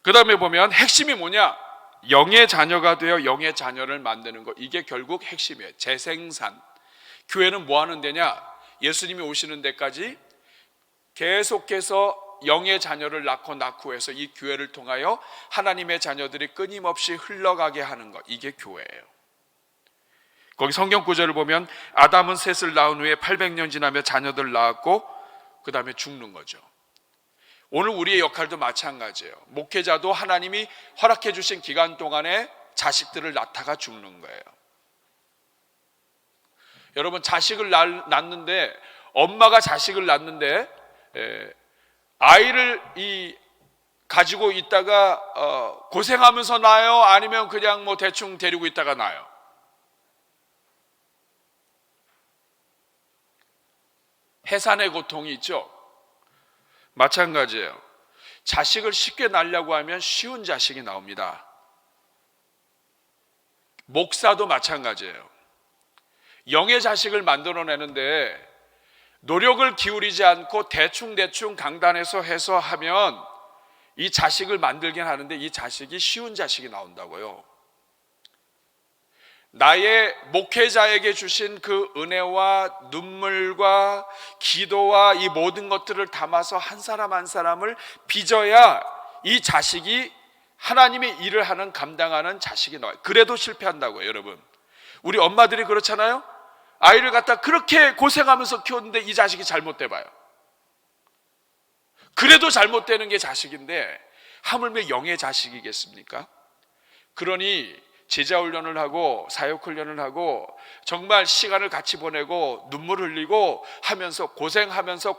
그 다음에 보면 핵심이 뭐냐? 영의 자녀가 되어 영의 자녀를 만드는 것, 이게 결국 핵심이에요. 재생산. 교회는 뭐 하는 데냐? 예수님이 오시는 데까지 계속해서 영의 자녀를 낳고 해서 이 교회를 통하여 하나님의 자녀들이 끊임없이 흘러가게 하는 것, 이게 교회예요. 거기 성경 구절을 보면 아담은 셋을 낳은 후에 800년 지나며 자녀들을 낳았고 그 다음에 죽는 거죠. 오늘 우리의 역할도 마찬가지예요. 목회자도 하나님이 허락해 주신 기간 동안에 자식들을 낳다가 죽는 거예요. 여러분, 자식을 낳는데, 엄마가 자식을 낳는데 아이를 가지고 있다가 고생하면서 낳아요? 아니면 그냥 뭐 대충 데리고 있다가 낳아요? 해산의 고통이 있죠. 마찬가지예요. 자식을 쉽게 낳으려고 하면 쉬운 자식이 나옵니다. 목사도 마찬가지예요. 영의 자식을 만들어내는데 노력을 기울이지 않고 대충 강단에서 해서 하면 이 자식을 만들긴 하는데 이 자식이 쉬운 자식이 나온다고요. 나의 목회자에게 주신 그 은혜와 눈물과 기도와 이 모든 것들을 담아서 한 사람 한 사람을 빚어야 이 자식이 하나님의 일을 하는 감당하는 자식이 나와요. 그래도 실패한다고요, 여러분. 우리 엄마들이 그렇잖아요. 아이를 갖다 그렇게 고생하면서 키웠는데 이 자식이 잘못돼 봐요. 그래도 잘못되는 게 자식인데 하물며 영의 자식이겠습니까? 그러니 제자 훈련을 하고 사역 훈련을 하고 정말 시간을 같이 보내고 눈물 흘리고 하면서 고생하면서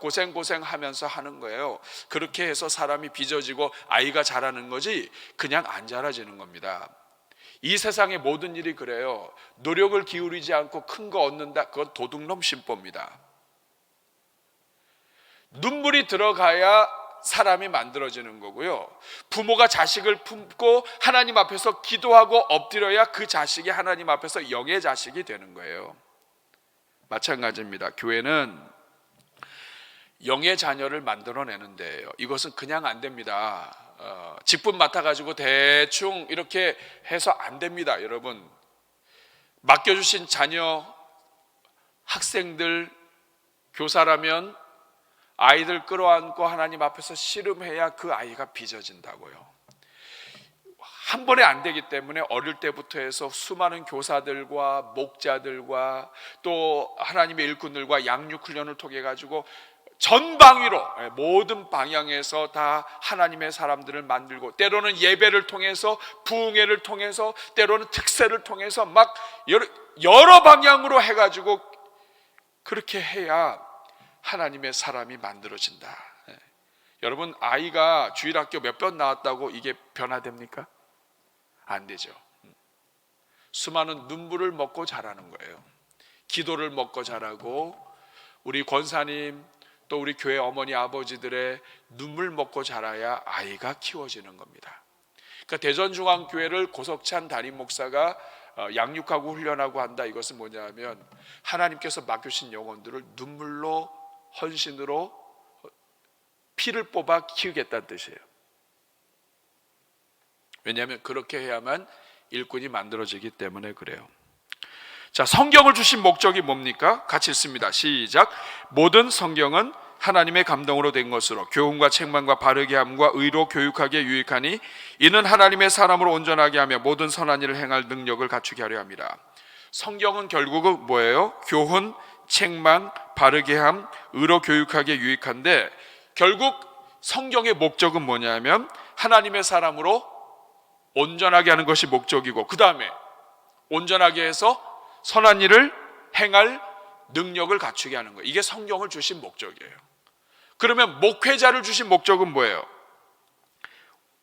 하는 거예요. 그렇게 해서 사람이 빚어지고 아이가 자라는 거지 그냥 안 자라지는 겁니다. 이 세상의 모든 일이 그래요. 노력을 기울이지 않고 큰 거 얻는다, 그건 도둑놈 심보입니다. 눈물이 들어가야 사람이 만들어지는 거고요. 부모가 자식을 품고 하나님 앞에서 기도하고 엎드려야 그 자식이 하나님 앞에서 영의 자식이 되는 거예요. 마찬가지입니다. 교회는 영의 자녀를 만들어내는 데예요. 이것은 그냥 안 됩니다. 직분 맡아가지고 대충 이렇게 해서 안 됩니다. 여러분, 맡겨주신 자녀, 학생들, 교사라면 아이들 끌어안고 하나님 앞에서 씨름해야 그 아이가 빚어진다고요. 한 번에 안 되기 때문에 어릴 때부터 해서 수많은 교사들과 목자들과 또 하나님의 일꾼들과 양육 훈련을 통해 가지고 전방위로 모든 방향에서 다 하나님의 사람들을 만들고, 때로는 예배를 통해서, 부흥회를 통해서, 때로는 특세를 통해서 막 여러 방향으로 해가지고 그렇게 해야 하나님의 사람이 만들어진다. 여러분, 아이가 주일학교 몇 번 나왔다고 이게 변화됩니까? 안 되죠. 수많은 눈물을 먹고 자라는 거예요. 기도를 먹고 자라고, 우리 권사님 또 우리 교회 어머니 아버지들의 눈물 먹고 자라야 아이가 키워지는 겁니다. 그러니까 대전중앙교회를 고석찬 담임 목사가 양육하고 훈련하고 한다. 이것은 뭐냐면 하나님께서 맡겨주신 영혼들을 눈물로, 헌신으로 피를 뽑아 키우겠다는 뜻이에요. 왜냐하면 그렇게 해야만 일꾼이 만들어지기 때문에 그래요. 자, 성경을 주신 목적이 뭡니까? 같이 읽습니다. 시작. 모든 성경은 하나님의 감동으로 된 것으로 교훈과 책망과 바르게 함과 의로 교육하기에 유익하니 이는 하나님의 사람으로 온전하게 하며 모든 선한 일을 행할 능력을 갖추게 하려 합니다. 성경은 결국은 뭐예요? 교훈, 책망, 바르게 함, 의로 교육하기에 유익한데, 결국 성경의 목적은 뭐냐면 하나님의 사람으로 온전하게 하는 것이 목적이고, 그 다음에 온전하게 해서 선한 일을 행할 능력을 갖추게 하는 거예요. 이게 성경을 주신 목적이에요. 그러면 목회자를 주신 목적은 뭐예요?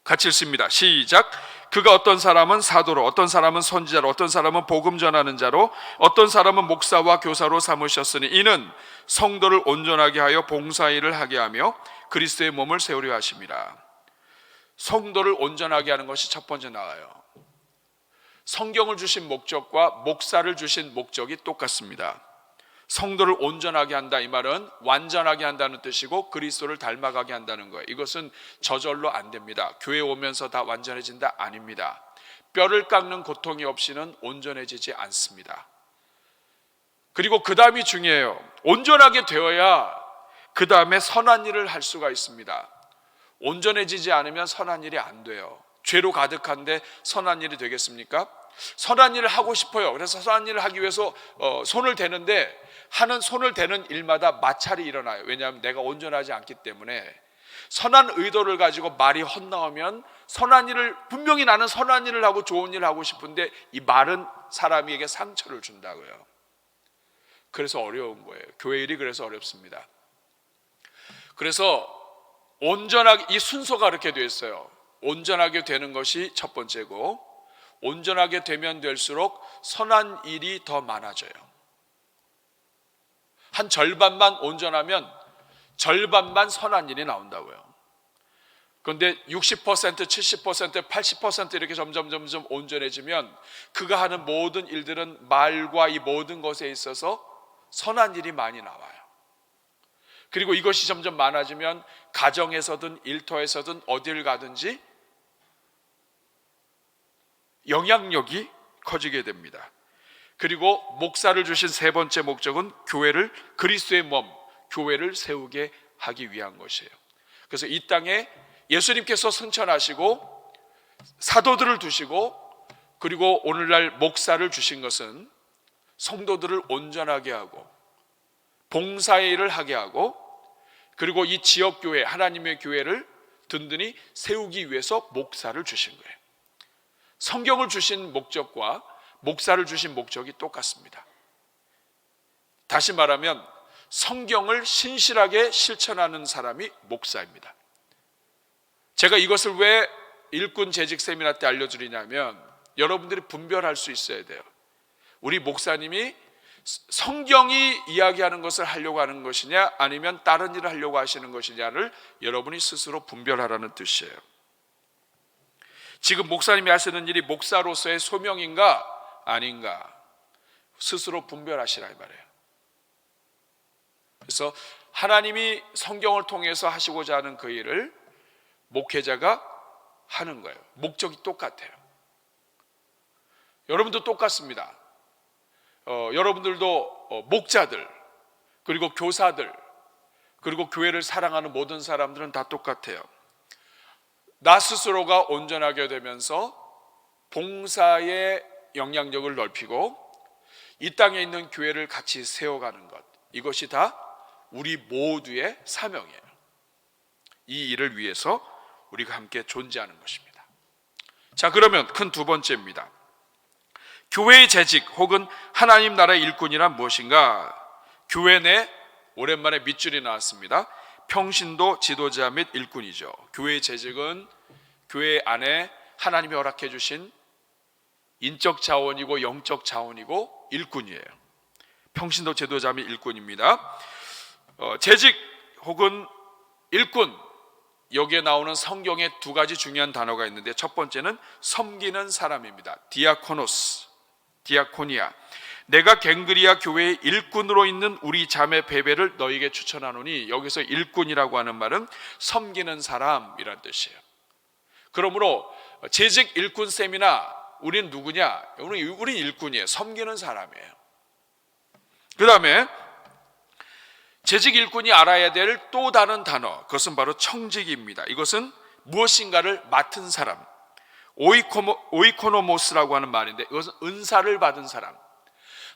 같이 읽습니다. 시작. 그가 어떤 사람은 사도로, 어떤 사람은 선지자로, 어떤 사람은 복음 전하는 자로, 어떤 사람은 목사와 교사로 삼으셨으니 이는 성도를 온전하게 하여 봉사일을 하게 하며 그리스도의 몸을 세우려 하십니다. 성도를 온전하게 하는 것이 첫 번째 나와요. 성경을 주신 목적과 목사를 주신 목적이 똑같습니다. 성도를 온전하게 한다, 이 말은 완전하게 한다는 뜻이고 그리스도를 닮아가게 한다는 거예요. 이것은 저절로 안 됩니다. 교회 오면서 다 완전해진다? 아닙니다. 뼈를 깎는 고통이 없이는 온전해지지 않습니다. 그리고 그 다음이 중요해요. 온전하게 되어야 그 다음에 선한 일을 할 수가 있습니다. 온전해지지 않으면 선한 일이 안 돼요. 죄로 가득한데 선한 일이 되겠습니까? 선한 일을 하고 싶어요. 그래서 선한 일을 하기 위해서 손을 대는데 하는 손을 대는 일마다 마찰이 일어나요. 왜냐하면 내가 온전하지 않기 때문에. 선한 의도를 가지고 말이 헛나오면 선한 일을, 분명히 나는 선한 일을 하고 좋은 일을 하고 싶은데 이 말은 사람에게 상처를 준다고요. 그래서 어려운 거예요. 교회 일이 그래서 어렵습니다. 그래서 온전하게, 이 순서가 그렇게 되어 있어요. 온전하게 되는 것이 첫 번째고, 온전하게 되면 될수록 선한 일이 더 많아져요. 한 절반만 온전하면 절반만 선한 일이 나온다고요. 그런데 60%, 70%, 80% 이렇게 점점 온전해지면 그가 하는 모든 일들은 말과 이 모든 것에 있어서 선한 일이 많이 나와요. 그리고 이것이 점점 많아지면 가정에서든 일터에서든 어딜 가든지 영향력이 커지게 됩니다. 그리고 목사를 주신 세 번째 목적은 교회를, 그리스도의 몸, 교회를 세우게 하기 위한 것이에요. 그래서 이 땅에 예수님께서 선천하시고 사도들을 두시고 그리고 오늘날 목사를 주신 것은 성도들을 온전하게 하고 봉사의 일을 하게 하고 그리고 이 지역교회, 하나님의 교회를 든든히 세우기 위해서 목사를 주신 거예요. 성경을 주신 목적과 목사를 주신 목적이 똑같습니다. 다시 말하면 성경을 신실하게 실천하는 사람이 목사입니다. 제가 이것을 왜 일꾼 재직 세미나 때 알려드리냐면 여러분들이 분별할 수 있어야 돼요. 우리 목사님이 성경이 이야기하는 것을 하려고 하는 것이냐 아니면 다른 일을 하려고 하시는 것이냐를 여러분이 스스로 분별하라는 뜻이에요. 지금 목사님이 하시는 일이 목사로서의 소명인가 아닌가 스스로 분별하시라 이 말이에요. 그래서 하나님이 성경을 통해서 하시고자 하는 그 일을 목회자가 하는 거예요. 목적이 똑같아요. 여러분도 똑같습니다. 여러분들도 목자들 그리고 교사들 그리고 교회를 사랑하는 모든 사람들은 다 똑같아요. 나 스스로가 온전하게 되면서 봉사의 영향력을 넓히고 이 땅에 있는 교회를 같이 세워가는 것, 이것이 다 우리 모두의 사명이에요. 이 일을 위해서 우리가 함께 존재하는 것입니다. 자, 그러면 큰 두 번째입니다. 교회의 재직 혹은 하나님 나라의 일꾼이란 무엇인가? 교회 내 오랜만에 밑줄이 나왔습니다. 평신도 지도자 및 일꾼이죠. 교회의 재직은 교회 안에 하나님이 허락해 주신 인적 자원이고 영적 자원이고 일꾼이에요. 평신도 지도자 및 일꾼입니다. 재직 혹은 일꾼, 여기에 나오는 성경에 두 가지 중요한 단어가 있는데 첫 번째는 섬기는 사람입니다. 디아코노스, 디아코니아. 내가 갱그리아 교회의 일꾼으로 있는 우리 자매 베베를 너에게 추천하노니, 여기서 일꾼이라고 하는 말은 섬기는 사람이란 뜻이에요. 그러므로 재직 일꾼 세미나 우리는 누구냐? 우린 일꾼이에요. 섬기는 사람이에요. 그 다음에 재직 일꾼이 알아야 될 또 다른 단어, 그것은 바로 청직입니다. 이것은 무엇인가를 맡은 사람, 오이코노모스라고 하는 말인데 이것은 은사를 받은 사람.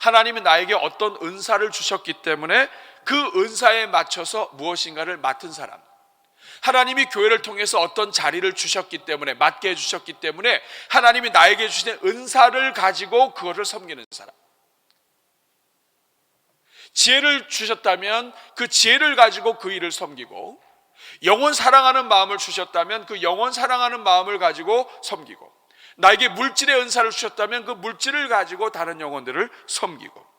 하나님이 나에게 어떤 은사를 주셨기 때문에 그 은사에 맞춰서 무엇인가를 맡은 사람, 하나님이 교회를 통해서 어떤 자리를 주셨기 때문에, 맡게 해주셨기 때문에 하나님이 나에게 주신 은사를 가지고 그것을 섬기는 사람. 지혜를 주셨다면 그 지혜를 가지고 그 일을 섬기고, 영혼 사랑하는 마음을 주셨다면 그 영혼 사랑하는 마음을 가지고 섬기고, 나에게 물질의 은사를 주셨다면 그 물질을 가지고 다른 영혼들을 섬기고,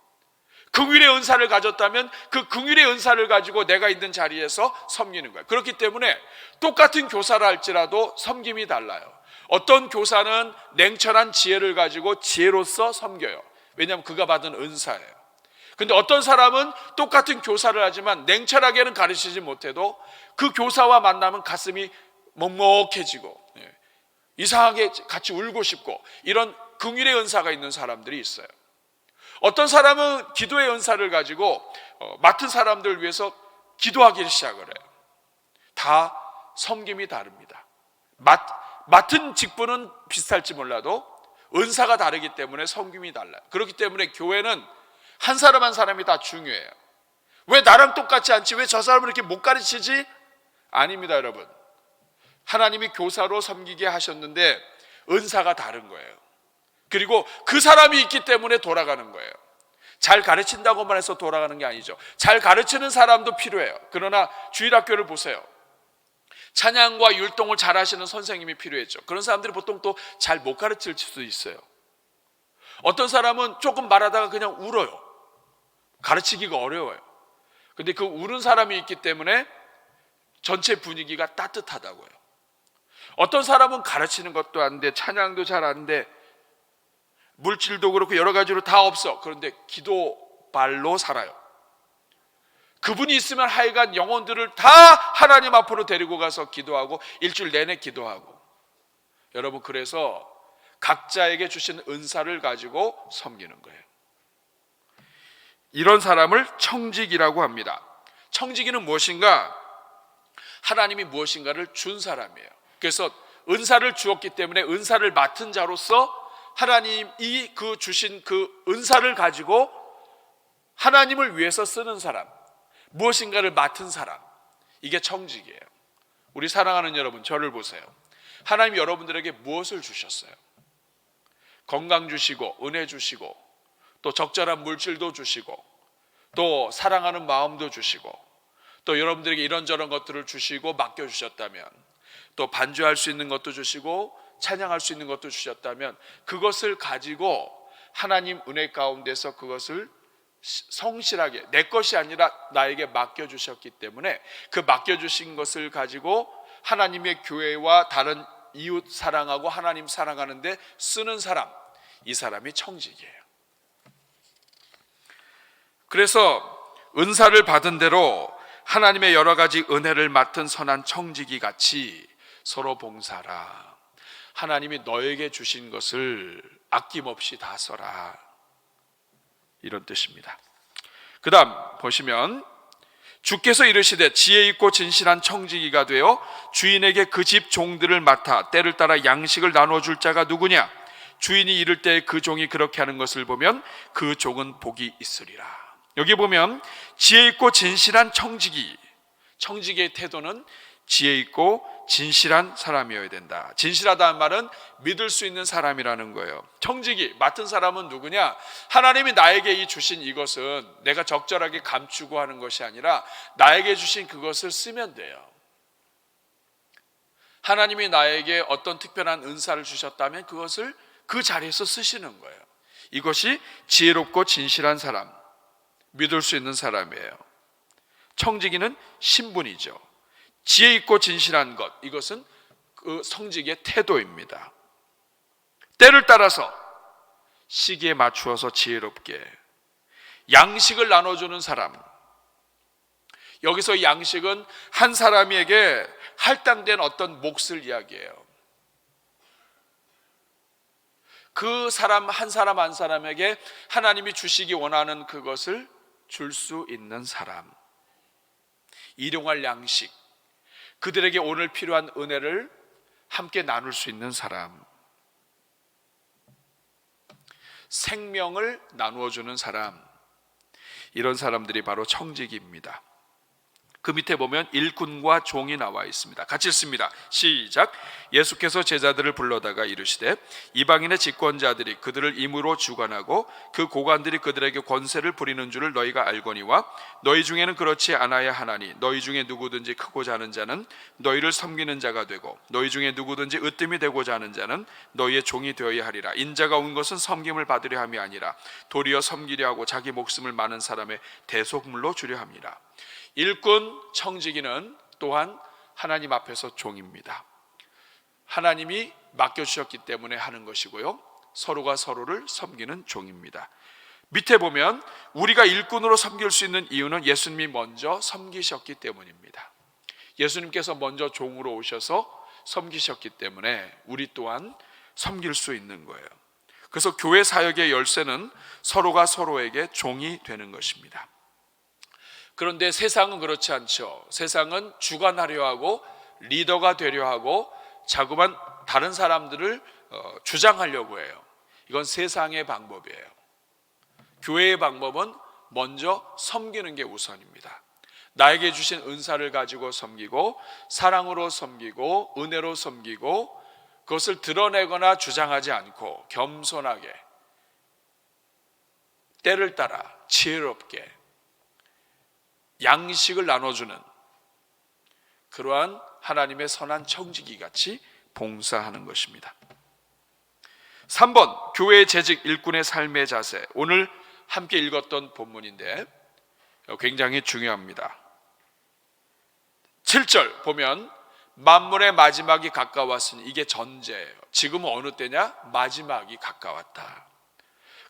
긍휼의 은사를 가졌다면 그 긍휼의 은사를 가지고 내가 있는 자리에서 섬기는 거예요. 그렇기 때문에 똑같은 교사를 할지라도 섬김이 달라요. 어떤 교사는 냉철한 지혜를 가지고 지혜로서 섬겨요. 왜냐하면 그가 받은 은사예요. 근데 어떤 사람은 똑같은 교사를 하지만 냉철하게는 가르치지 못해도 그 교사와 만나면 가슴이 먹먹해지고 이상하게 같이 울고 싶고, 이런 긍휼의 은사가 있는 사람들이 있어요. 어떤 사람은 기도의 은사를 가지고 맡은 사람들을 위해서 기도하기 시작을 해요. 다 섬김이 다릅니다. 맡은 직분은 비슷할지 몰라도 은사가 다르기 때문에 섬김이 달라요. 그렇기 때문에 교회는 한 사람 한 사람이 다 중요해요. 왜 나랑 똑같지 않지? 왜 저 사람을 이렇게 못 가르치지? 아닙니다, 여러분. 하나님이 교사로 섬기게 하셨는데 은사가 다른 거예요. 그리고 그 사람이 있기 때문에 돌아가는 거예요. 잘 가르친다고만 해서 돌아가는 게 아니죠. 잘 가르치는 사람도 필요해요. 그러나 주일학교를 보세요. 찬양과 율동을 잘 하시는 선생님이 필요했죠. 그런 사람들이 보통 또 잘 못 가르칠 수도 있어요. 어떤 사람은 조금 말하다가 그냥 울어요. 가르치기가 어려워요. 근데 그 우는 사람이 있기 때문에 전체 분위기가 따뜻하다고요. 어떤 사람은 가르치는 것도 안 돼, 찬양도 잘 안 돼, 물질도 그렇고 여러 가지로 다 없어. 그런데 기도발로 살아요. 그분이 있으면 하여간 영혼들을 다 하나님 앞으로 데리고 가서 기도하고 일주일 내내 기도하고. 여러분, 그래서 각자에게 주신 은사를 가지고 섬기는 거예요. 이런 사람을 청지기라고 합니다. 청지기는 무엇인가? 하나님이 무엇인가를 준 사람이에요. 그래서 은사를 주었기 때문에 은사를 맡은 자로서 하나님이 그 주신 그 은사를 가지고 하나님을 위해서 쓰는 사람, 무엇인가를 맡은 사람, 이게 청지기예요. 우리 사랑하는 여러분, 저를 보세요. 하나님이 여러분들에게 무엇을 주셨어요? 건강 주시고 은혜 주시고 또 적절한 물질도 주시고 또 사랑하는 마음도 주시고 또 여러분들에게 이런저런 것들을 주시고 맡겨주셨다면, 또 반주할 수 있는 것도 주시고 찬양할 수 있는 것도 주셨다면, 그것을 가지고 하나님 은혜 가운데서 그것을 성실하게, 내 것이 아니라 나에게 맡겨주셨기 때문에 그 맡겨주신 것을 가지고 하나님의 교회와 다른 이웃 사랑하고 하나님 사랑하는데 쓰는 사람, 이 사람이 청지기예요. 그래서 은사를 받은 대로 하나님의 여러 가지 은혜를 맡은 선한 청지기 같이 서로 봉사하라. 하나님이 너에게 주신 것을 아낌없이 다 써라, 이런 뜻입니다. 그 다음 보시면, 주께서 이르시되 지혜 있고 진실한 청지기가 되어 주인에게 그 집 종들을 맡아 때를 따라 양식을 나눠줄 자가 누구냐? 주인이 이를 때 그 종이 그렇게 하는 것을 보면 그 종은 복이 있으리라. 여기 보면 지혜 있고 진실한 청지기, 청지기의 태도는 지혜 있고 진실한 사람이어야 된다. 진실하다는 말은 믿을 수 있는 사람이라는 거예요. 청지기 맡은 사람은 누구냐? 하나님이 나에게 이 주신 이것은 내가 적절하게 감추고 하는 것이 아니라 나에게 주신 그것을 쓰면 돼요. 하나님이 나에게 어떤 특별한 은사를 주셨다면 그것을 그 자리에서 쓰시는 거예요. 이것이 지혜롭고 진실한 사람, 믿을 수 있는 사람이에요. 청지기는 신분이죠. 지혜 있고 진실한 것, 이것은 그 성직의 태도입니다. 때를 따라서 시기에 맞추어서 지혜롭게 양식을 나눠주는 사람. 여기서 양식은 한 사람에게 할당된 어떤 몫을 이야기해요. 그 사람 한 사람 한 사람에게 하나님이 주시기 원하는 그것을 줄 수 있는 사람, 일용할 양식, 그들에게 오늘 필요한 은혜를 함께 나눌 수 있는 사람, 생명을 나누어 주는 사람, 이런 사람들이 바로 청지기입니다. 그 밑에 보면 일꾼과 종이 나와 있습니다. 같이 읽습니다. 시작. 예수께서 제자들을 불러다가 이르시되 이방인의 집권자들이 그들을 임으로 주관하고 그 고관들이 그들에게 권세를 부리는 줄을 너희가 알거니와 너희 중에는 그렇지 않아야 하나니 너희 중에 누구든지 크고자 하는 자는 너희를 섬기는 자가 되고 너희 중에 누구든지 으뜸이 되고자 하는 자는 너희의 종이 되어야 하리라. 인자가 온 것은 섬김을 받으려 함이 아니라 도리어 섬기려 하고 자기 목숨을 많은 사람의 대속물로 주려 함이라. 일꾼 청지기는 또한 하나님 앞에서 종입니다. 하나님이 맡겨주셨기 때문에 하는 것이고요, 서로가 서로를 섬기는 종입니다. 밑에 보면 우리가 일꾼으로 섬길 수 있는 이유는 예수님이 먼저 섬기셨기 때문입니다. 예수님께서 먼저 종으로 오셔서 섬기셨기 때문에 우리 또한 섬길 수 있는 거예요. 그래서 교회 사역의 열쇠는 서로가 서로에게 종이 되는 것입니다. 그런데 세상은 그렇지 않죠. 세상은 주관하려 하고 리더가 되려 하고 자꾸만 다른 사람들을 주장하려고 해요. 이건 세상의 방법이에요. 교회의 방법은 먼저 섬기는 게 우선입니다. 나에게 주신 은사를 가지고 섬기고 사랑으로 섬기고 은혜로 섬기고 그것을 드러내거나 주장하지 않고 겸손하게 때를 따라 지혜롭게 양식을 나눠주는 그러한 하나님의 선한 청지기 같이 봉사하는 것입니다. 3번, 교회의 재직 일꾼의 삶의 자세. 오늘 함께 읽었던 본문인데 굉장히 중요합니다. 7절 보면 만물의 마지막이 가까웠으니, 이게 전제예요. 지금은 어느 때냐? 마지막이 가까웠다.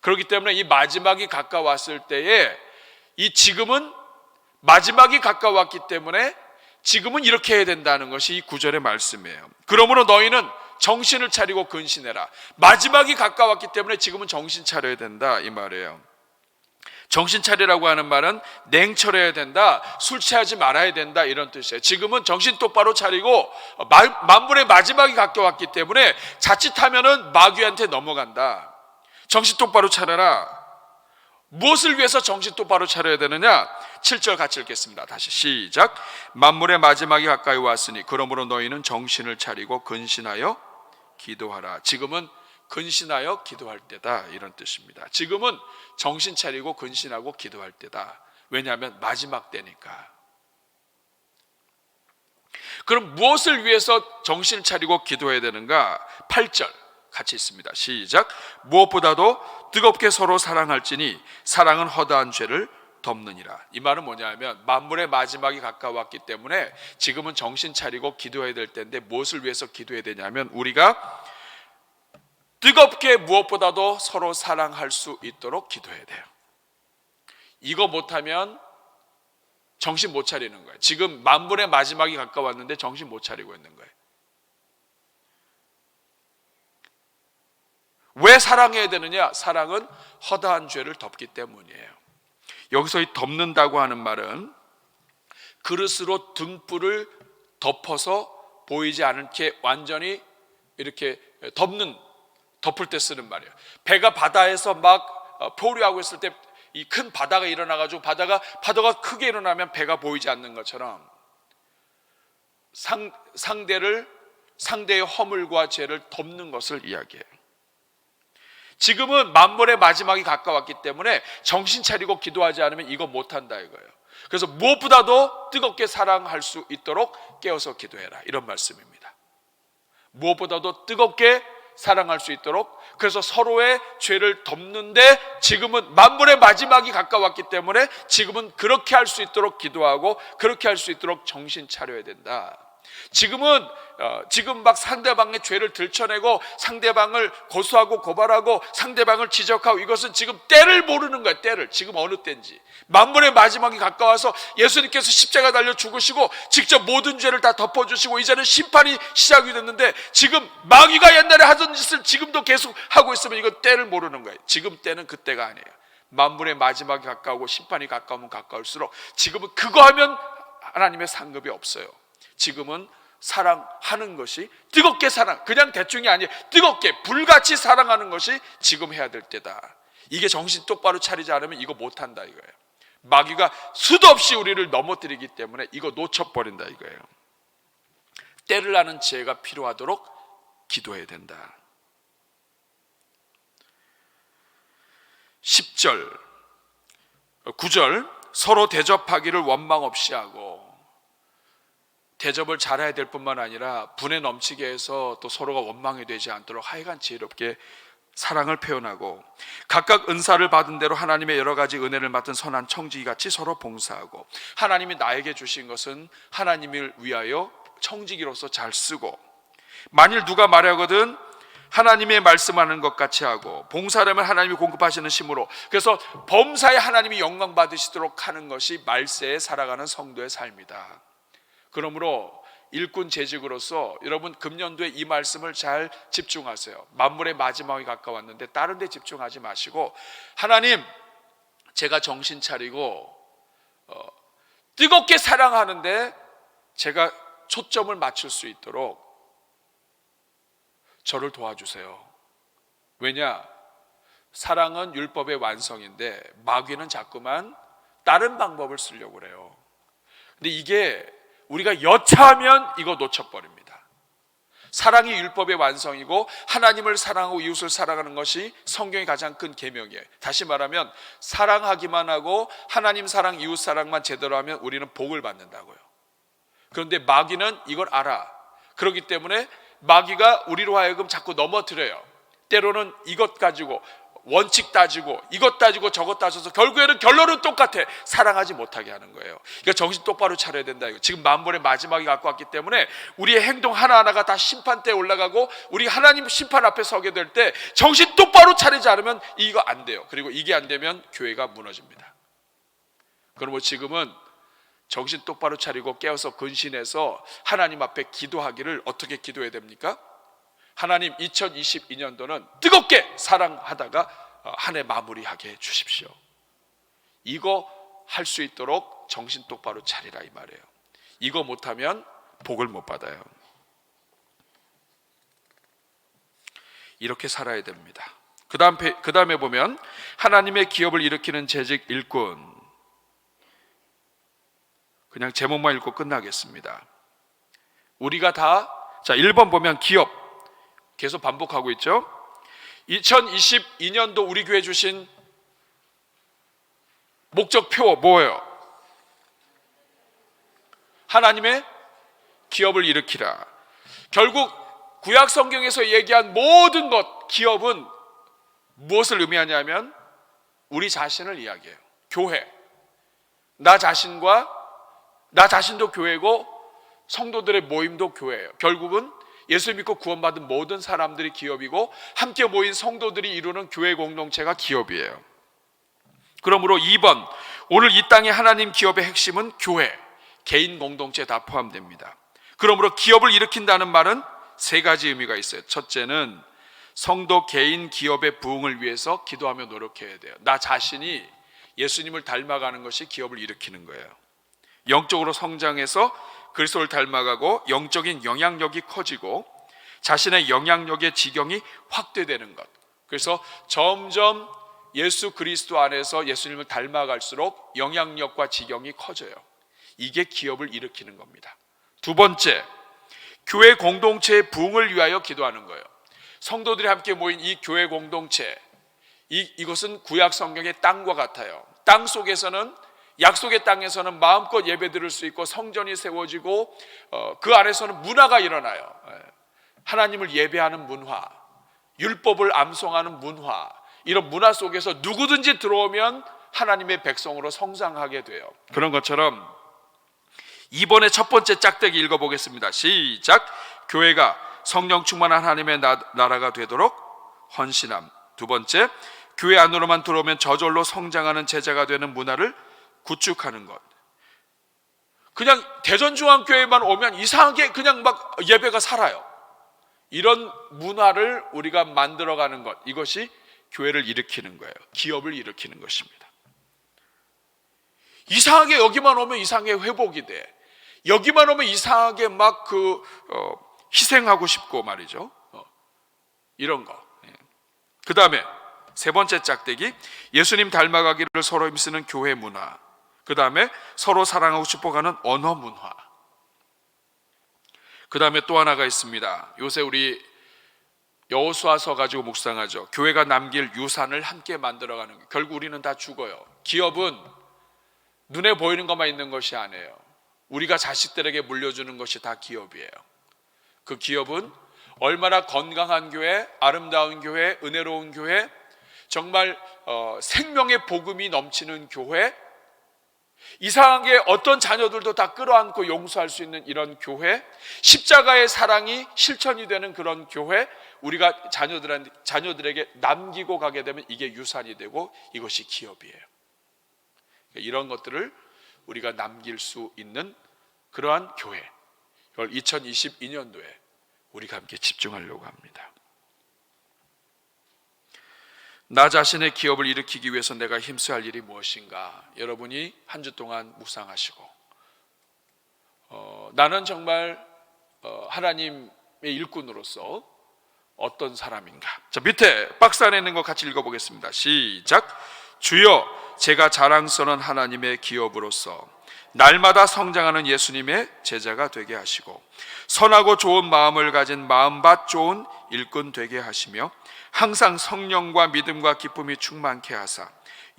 그렇기 때문에 이 마지막이 가까웠을 때에 이 지금은 마지막이 가까웠기 때문에 지금은 이렇게 해야 된다는 것이 이 구절의 말씀이에요. 그러므로 너희는 정신을 차리고 근신해라. 마지막이 가까웠기 때문에 지금은 정신 차려야 된다, 이 말이에요. 정신 차리라고 하는 말은 냉철해야 된다, 술 취하지 말아야 된다, 이런 뜻이에요. 지금은 정신 똑바로 차리고 만물의 마지막이 가까웠기 때문에 자칫하면은 마귀한테 넘어간다. 정신 똑바로 차려라. 무엇을 위해서 정신 똑바로 차려야 되느냐? 7절 같이 읽겠습니다. 다시 시작. 만물의 마지막이 가까이 왔으니 그러므로 너희는 정신을 차리고 근신하여 기도하라. 지금은 근신하여 기도할 때다, 이런 뜻입니다. 지금은 정신 차리고 근신하고 기도할 때다. 왜냐하면 마지막 때니까. 그럼 무엇을 위해서 정신을 차리고 기도해야 되는가? 8절 같이 있습니다. 시작. 무엇보다도 뜨겁게 서로 사랑할지니 사랑은 허다한 죄를 덮느니라. 이 말은 뭐냐면 만물의 마지막이 가까웠기 때문에 지금은 정신 차리고 기도해야 될 때인데, 무엇을 위해서 기도해야 되냐면 우리가 뜨겁게 무엇보다도 서로 사랑할 수 있도록 기도해야 돼요. 이거 못하면 정신 못 차리는 거예요. 지금 만물의 마지막이 가까웠는데 정신 못 차리고 있는 거예요. 왜 사랑해야 되느냐? 사랑은 허다한 죄를 덮기 때문이에요. 여기서 이 덮는다고 하는 말은 그릇으로 등불을 덮어서 보이지 않게 완전히 이렇게 덮을 때 쓰는 말이에요. 배가 바다에서 막 포류하고 있을 때 이 큰 바다가 일어나가지고 파도가 크게 일어나면 배가 보이지 않는 것처럼 상대의 허물과 죄를 덮는 것을 이야기해요. 지금은 만물의 마지막이 가까웠기 때문에 정신 차리고 기도하지 않으면 이거 못한다, 이거예요. 그래서 무엇보다도 뜨겁게 사랑할 수 있도록 깨어서 기도해라, 이런 말씀입니다. 무엇보다도 뜨겁게 사랑할 수 있도록, 그래서 서로의 죄를 덮는데 지금은 만물의 마지막이 가까웠기 때문에 지금은 그렇게 할 수 있도록 기도하고 그렇게 할 수 있도록 정신 차려야 된다. 지금은 지금 막 상대방의 죄를 들춰내고 상대방을 고소하고 고발하고 상대방을 지적하고, 이것은 지금 때를 모르는 거예요. 때를, 지금 어느 때인지. 만물의 마지막이 가까워서 예수님께서 십자가 달려 죽으시고 직접 모든 죄를 다 덮어주시고 이제는 심판이 시작이 됐는데, 지금 마귀가 옛날에 하던 짓을 지금도 계속 하고 있으면 이건 때를 모르는 거예요. 지금 때는 그때가 아니에요. 만물의 마지막이 가까우고 심판이 가까우면 가까울수록 지금은 그거 하면 하나님의 상급이 없어요. 지금은 사랑하는 것이, 뜨겁게 사랑, 그냥 대충이 아니에요. 뜨겁게 불같이 사랑하는 것이 지금 해야 될 때다. 이게 정신 똑바로 차리지 않으면 이거 못한다, 이거예요. 마귀가 수도 없이 우리를 넘어뜨리기 때문에 이거 놓쳐버린다, 이거예요. 때를 아는 지혜가 필요하도록 기도해야 된다. 10절 9절 서로 대접하기를 원망 없이 하고, 대접을 잘해야 될 뿐만 아니라 분에 넘치게 해서 또 서로가 원망이 되지 않도록 하여간 지혜롭게 사랑을 표현하고, 각각 은사를 받은 대로 하나님의 여러 가지 은혜를 맡은 선한 청지기같이 서로 봉사하고, 하나님이 나에게 주신 것은 하나님을 위하여 청지기로서 잘 쓰고, 만일 누가 말하거든 하나님의 말씀하는 것 같이 하고, 봉사라면 하나님이 공급하시는 힘으로, 그래서 범사에 하나님이 영광 받으시도록 하는 것이 말세에 살아가는 성도의 삶이다. 그러므로 일꾼 재직으로서 여러분 금년도에 이 말씀을 잘 집중하세요. 만물의 마지막이 가까웠는데 다른 데 집중하지 마시고, 하나님, 제가 정신 차리고 뜨겁게 사랑하는데 제가 초점을 맞출 수 있도록 저를 도와주세요. 왜냐? 사랑은 율법의 완성인데 마귀는 자꾸만 다른 방법을 쓰려고 그래요. 근데 이게 우리가 여차하면 이거 놓쳐버립니다. 사랑이 율법의 완성이고 하나님을 사랑하고 이웃을 사랑하는 것이 성경의 가장 큰 계명이에요. 다시 말하면 사랑하기만 하고 하나님 사랑, 이웃 사랑만 제대로 하면 우리는 복을 받는다고요. 그런데 마귀는 이걸 알아. 그렇기 때문에 마귀가 우리로 하여금 자꾸 넘어뜨려요. 때로는 이것 가지고 원칙 따지고 이것 따지고 저것 따져서 결국에는 결론은 똑같아. 사랑하지 못하게 하는 거예요. 그러니까 정신 똑바로 차려야 된다. 지금 만물의 마지막이 갖고 왔기 때문에 우리의 행동 하나하나가 다 심판대에 올라가고 우리 하나님 심판 앞에 서게 될 때 정신 똑바로 차리지 않으면 이거 안 돼요. 그리고 이게 안 되면 교회가 무너집니다. 그러므로 지금은 정신 똑바로 차리고 깨어서 근신해서 하나님 앞에 기도하기를 어떻게 기도해야 됩니까? 하나님 2022년도는 뜨겁게 사랑하다가 한 해 마무리하게 해 주십시오. 이거 할 수 있도록 정신 똑바로 차리라 이 말이에요. 이거 못하면 복을 못 받아요. 이렇게 살아야 됩니다. 그 다음에 보면 하나님의 기업을 일으키는 재직 일꾼. 그냥 제목만 읽고 끝나겠습니다. 우리가 다, 자 1번 보면 기업 계속 반복하고 있죠. 2022년도 우리 교회 주신 목적표 뭐예요? 하나님의 기업을 일으키라. 결국 구약 성경에서 얘기한 모든 것, 기업은 무엇을 의미하냐면 우리 자신을 이야기해요. 교회. 나 자신도 교회고 성도들의 모임도 교회예요. 결국은 예수 믿고 구원받은 모든 사람들이 기업이고 함께 모인 성도들이 이루는 교회 공동체가 기업이에요. 그러므로 2번, 오늘 이 땅의 하나님 기업의 핵심은 교회, 개인 공동체 다 포함됩니다. 그러므로 기업을 일으킨다는 말은 세 가지 의미가 있어요. 첫째는 성도 개인 기업의 부흥을 위해서 기도하며 노력해야 돼요. 나 자신이 예수님을 닮아가는 것이 기업을 일으키는 거예요. 영적으로 성장해서 그리스도를 닮아가고 영적인 영향력이 커지고 자신의 영향력의 지경이 확대되는 것. 그래서 점점 예수 그리스도 안에서 예수님을 닮아갈수록 영향력과 지경이 커져요. 이게 기업을 일으키는 겁니다. 두 번째, 교회 공동체의 부흥을 위하여 기도하는 거예요. 성도들이 함께 모인 이 교회 공동체, 이것은 구약 성경의 땅과 같아요. 땅 속에서는, 약속의 땅에서는 마음껏 예배 드릴 수 있고 성전이 세워지고 그 안에서는 문화가 일어나요. 하나님을 예배하는 문화, 율법을 암송하는 문화, 이런 문화 속에서 누구든지 들어오면 하나님의 백성으로 성장하게 돼요. 그런 것처럼 이번에 첫 번째 짝대기 읽어보겠습니다. 시작. 교회가 성령 충만한 하나님의 나라가 되도록 헌신함. 두 번째, 교회 안으로만 들어오면 저절로 성장하는 제자가 되는 문화를 구축하는 것. 그냥 대전중앙교회만 오면 이상하게 그냥 막 예배가 살아요. 이런 문화를 우리가 만들어가는 것, 이것이 교회를 일으키는 거예요. 기업을 일으키는 것입니다. 이상하게 여기만 오면 이상하게 회복이 돼. 여기만 오면 이상하게 막 희생하고 싶고 말이죠. 이런 거. 그 다음에 세 번째 짝대기, 예수님 닮아가기를 서로 힘쓰는 교회 문화. 그 다음에 서로 사랑하고 싶어가는 언어 문화. 그 다음에 또 하나가 있습니다. 요새 우리 여호수아서 가지고 묵상하죠. 교회가 남길 유산을 함께 만들어가는 거예요. 결국 우리는 다 죽어요. 기업은 눈에 보이는 것만 있는 것이 아니에요. 우리가 자식들에게 물려주는 것이 다 기업이에요. 그 기업은 얼마나 건강한 교회, 아름다운 교회, 은혜로운 교회, 정말 생명의 복음이 넘치는 교회, 이상하게 어떤 자녀들도 다 끌어안고 용서할 수 있는 이런 교회, 십자가의 사랑이 실천이 되는 그런 교회, 우리가 자녀들에게 남기고 가게 되면 이게 유산이 되고 이것이 기업이에요. 이런 것들을 우리가 남길 수 있는 그러한 교회, 이걸 2022년도에 우리가 함께 집중하려고 합니다. 나 자신의 기업을 일으키기 위해서 내가 힘써야 할 일이 무엇인가? 여러분이 한 주 동안 묵상하시고 나는 정말 하나님의 일꾼으로서 어떤 사람인가? 자, 밑에 박스 안에 있는 거 같이 읽어보겠습니다. 시작. 주여, 제가 자랑스러운 하나님의 기업으로서 날마다 성장하는 예수님의 제자가 되게 하시고 선하고 좋은 마음을 가진 마음밭 좋은 일꾼 되게 하시며 항상 성령과 믿음과 기쁨이 충만케 하사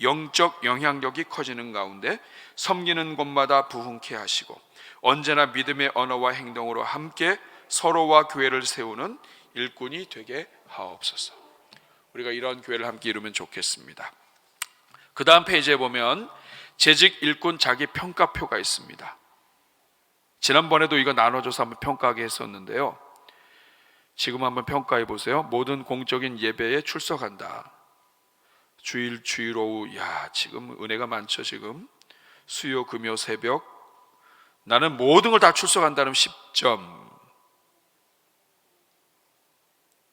영적 영향력이 커지는 가운데 섬기는 곳마다 부흥케 하시고 언제나 믿음의 언어와 행동으로 함께 서로와 교회를 세우는 일꾼이 되게 하옵소서. 우리가 이런 교회를 함께 이루면 좋겠습니다. 그 다음 페이지에 보면 재직 일꾼 자기 평가표가 있습니다. 지난번에도 이거 나눠줘서 한번 평가하게 했었는데요. 지금 한번 평가해 보세요. 모든 공적인 예배에 출석한다. 주일 오후, 야 지금 은혜가 많죠. 지금 수요 금요 새벽 나는 모든 걸 다 출석한다는 10점.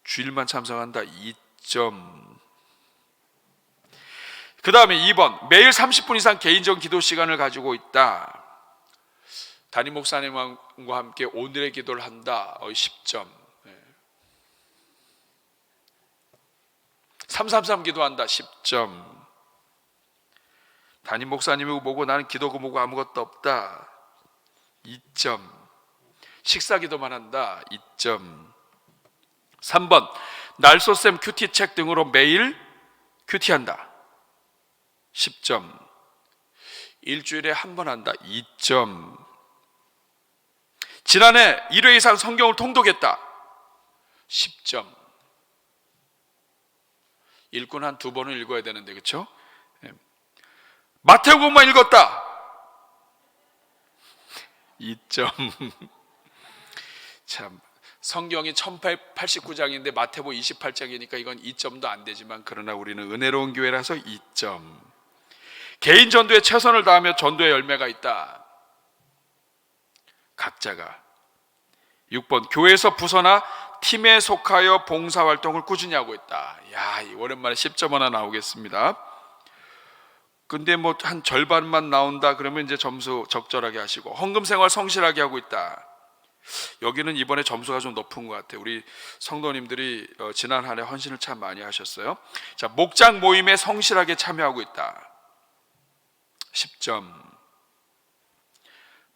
주일만 참석한다 2점. 그 다음에 2번, 매일 30분 이상 개인적 기도 시간을 가지고 있다. 담임 목사님과 함께 오늘의 기도를 한다 10점. 333 기도한다 10점. 담임 목사님이고 뭐고 나는 기도고 뭐고 아무것도 없다 2점. 식사 기도만 한다 2점. 3번, 날소쌤 큐티책 등으로 매일 큐티한다 10점. 일주일에 한 번 한다 2점. 지난해 1회 이상 성경을 통독했다 10점. 일꾼 한 2번은 읽어야 되는데 그렇죠? 마태복음만 읽었다 2점. 참, 성경이 1089장인데 마태복음 28장이니까 이건 2점도 안 되지만 그러나 우리는 은혜로운 교회라서 2점. 개인 전도에 최선을 다하며 전도의 열매가 있다 각자가. 6번, 교회에서 부서나 팀에 속하여 봉사활동을 꾸준히 하고 있다. 야, 오랜만에 10점 하나 나오겠습니다. 근데 뭐 한 절반만 나온다 그러면 이제 점수 적절하게 하시고, 헌금생활 성실하게 하고 있다. 여기는 이번에 점수가 좀 높은 것 같아요. 우리 성도님들이 지난 한 해 헌신을 참 많이 하셨어요. 자, 목장 모임에 성실하게 참여하고 있다 10점.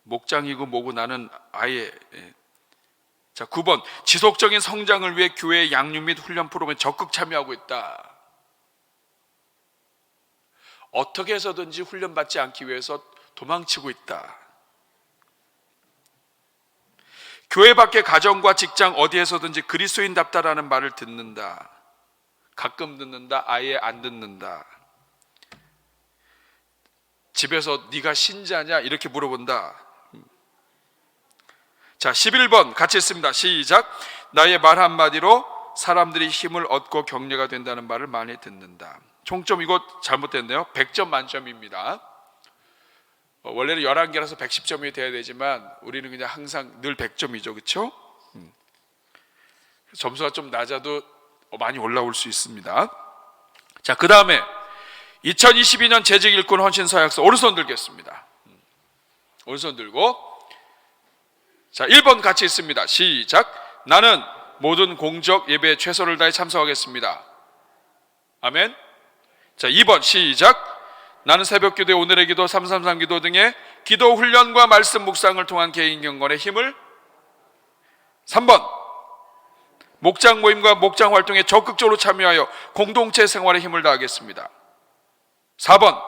목장이고 뭐고 나는 아예. 자, 9번, 지속적인 성장을 위해 교회 양육 및 훈련 프로그램에 적극 참여하고 있다. 어떻게 해서든지 훈련받지 않기 위해서 도망치고 있다. 교회 밖의 가정과 직장 어디에서든지 그리스도인답다라는 말을 듣는다. 가끔 듣는다, 아예 안 듣는다. 집에서 네가 신자냐 이렇게 물어본다. 자, 11번 같이 읽습니다. 시작. 나의 말 한마디로 사람들이 힘을 얻고 격려가 된다는 말을 많이 듣는다. 총점 이거 잘못됐네요. 100점 만점입니다. 원래는 11개라서 110점이 돼야 되지만 우리는 그냥 항상 늘 100점이죠. 그렇죠? 점수가 좀 낮아도 많이 올라올 수 있습니다. 자, 그 다음에 2022년 재직 일꾼 헌신 서약서. 오른손 들겠습니다. 오른손 들고, 자, 1번 같이 있습니다. 시작. 나는 모든 공적 예배에 최선을 다해 참석하겠습니다. 아멘. 자, 2번 시작. 나는 새벽 기도에 오늘의 기도, 333 기도 등의 기도 훈련과 말씀 묵상을 통한 개인 경건의 힘을. 3번, 목장 모임과 목장 활동에 적극적으로 참여하여 공동체 생활에 힘을 다하겠습니다. 4번,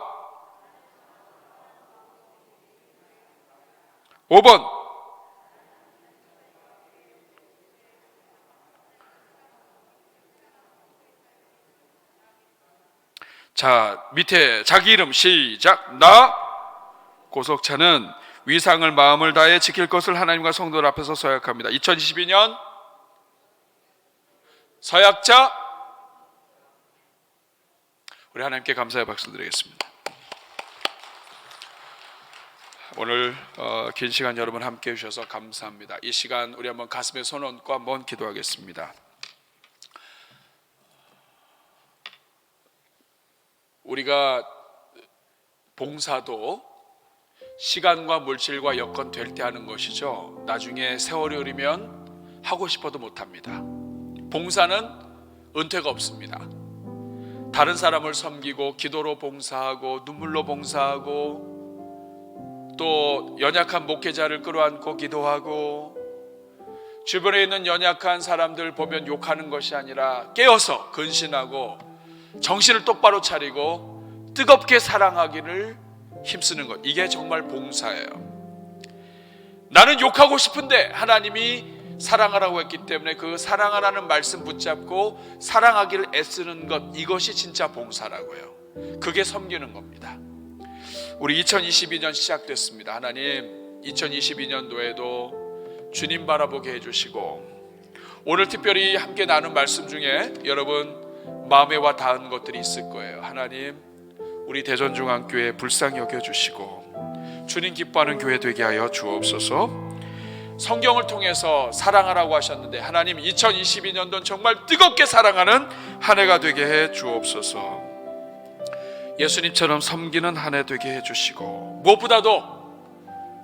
5번, 자, 밑에 자기 이름 시작. 나 고석찬은 위상을 마음을 다해 지킬 것을 하나님과 성도들 앞에서 서약합니다. 2022년 서약자. 우리 하나님께 감사의 박수 드리겠습니다. 오늘 긴 시간 여러분 함께 해주셔서 감사합니다. 이 시간 우리 한번 가슴에 손 얹고 한번 기도하겠습니다. 우리가 봉사도 시간과 물질과 여건 될 때 하는 것이죠. 나중에 세월이 흐르면 하고 싶어도 못합니다. 봉사는 은퇴가 없습니다. 다른 사람을 섬기고 기도로 봉사하고 눈물로 봉사하고 또 연약한 목회자를 끌어안고 기도하고 주변에 있는 연약한 사람들 보면 욕하는 것이 아니라 깨어서 근신하고 정신을 똑바로 차리고 뜨겁게 사랑하기를 힘쓰는 것, 이게 정말 봉사예요. 나는 욕하고 싶은데 하나님이 사랑하라고 했기 때문에 그 사랑하라는 말씀 붙잡고 사랑하기를 애쓰는 것, 이것이 진짜 봉사라고요. 그게 섬기는 겁니다. 우리 2022년 시작됐습니다. 하나님 2022년도에도 주님 바라보게 해주시고, 오늘 특별히 함께 나눈 말씀 중에 여러분 마음에 와 닿은 것들이 있을 거예요. 하나님, 우리 대전중앙교회 불쌍히 여겨주시고 주님 기뻐하는 교회 되게 하여 주옵소서. 성경을 통해서 사랑하라고 하셨는데 하나님 2022년도는 정말 뜨겁게 사랑하는 한 해가 되게 해 주옵소서. 예수님처럼 섬기는 한 해 되게 해 주시고, 무엇보다도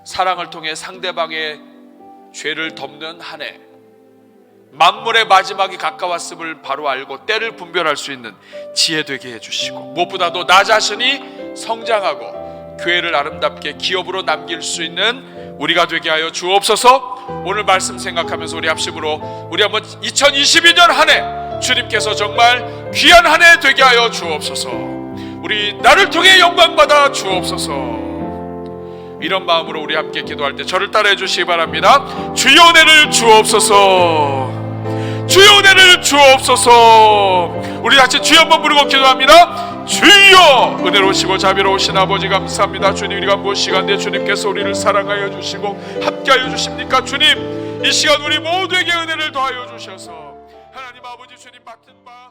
사랑을 통해 상대방의 죄를 덮는 한 해, 만물의 마지막이 가까웠음을 바로 알고 때를 분별할 수 있는 지혜 되게 해주시고, 무엇보다도 나 자신이 성장하고 교회를 아름답게 기업으로 남길 수 있는 우리가 되게 하여 주옵소서. 오늘 말씀 생각하면서 우리 합심으로 우리 한번 2022년 한 해 주님께서 정말 귀한 한 해 되게 하여 주옵소서. 우리 나를 통해 영광 받아 주옵소서. 이런 마음으로 우리 함께 기도할 때 저를 따라해 주시기 바랍니다. 주여 은혜를 주옵소서. 주여 은혜를 주옵소서. 우리 같이 주여 한번 부르고 기도합니다. 주여, 은혜로우시고 자비로우신 아버지 감사합니다. 주님, 우리가 무엇 시간대 주님께서 우리를 사랑하여 주시고 함께하여 주십니까? 주님, 이 시간 우리 모두에게 은혜를 더하여 주셔서 하나님 아버지, 주님 맡은 바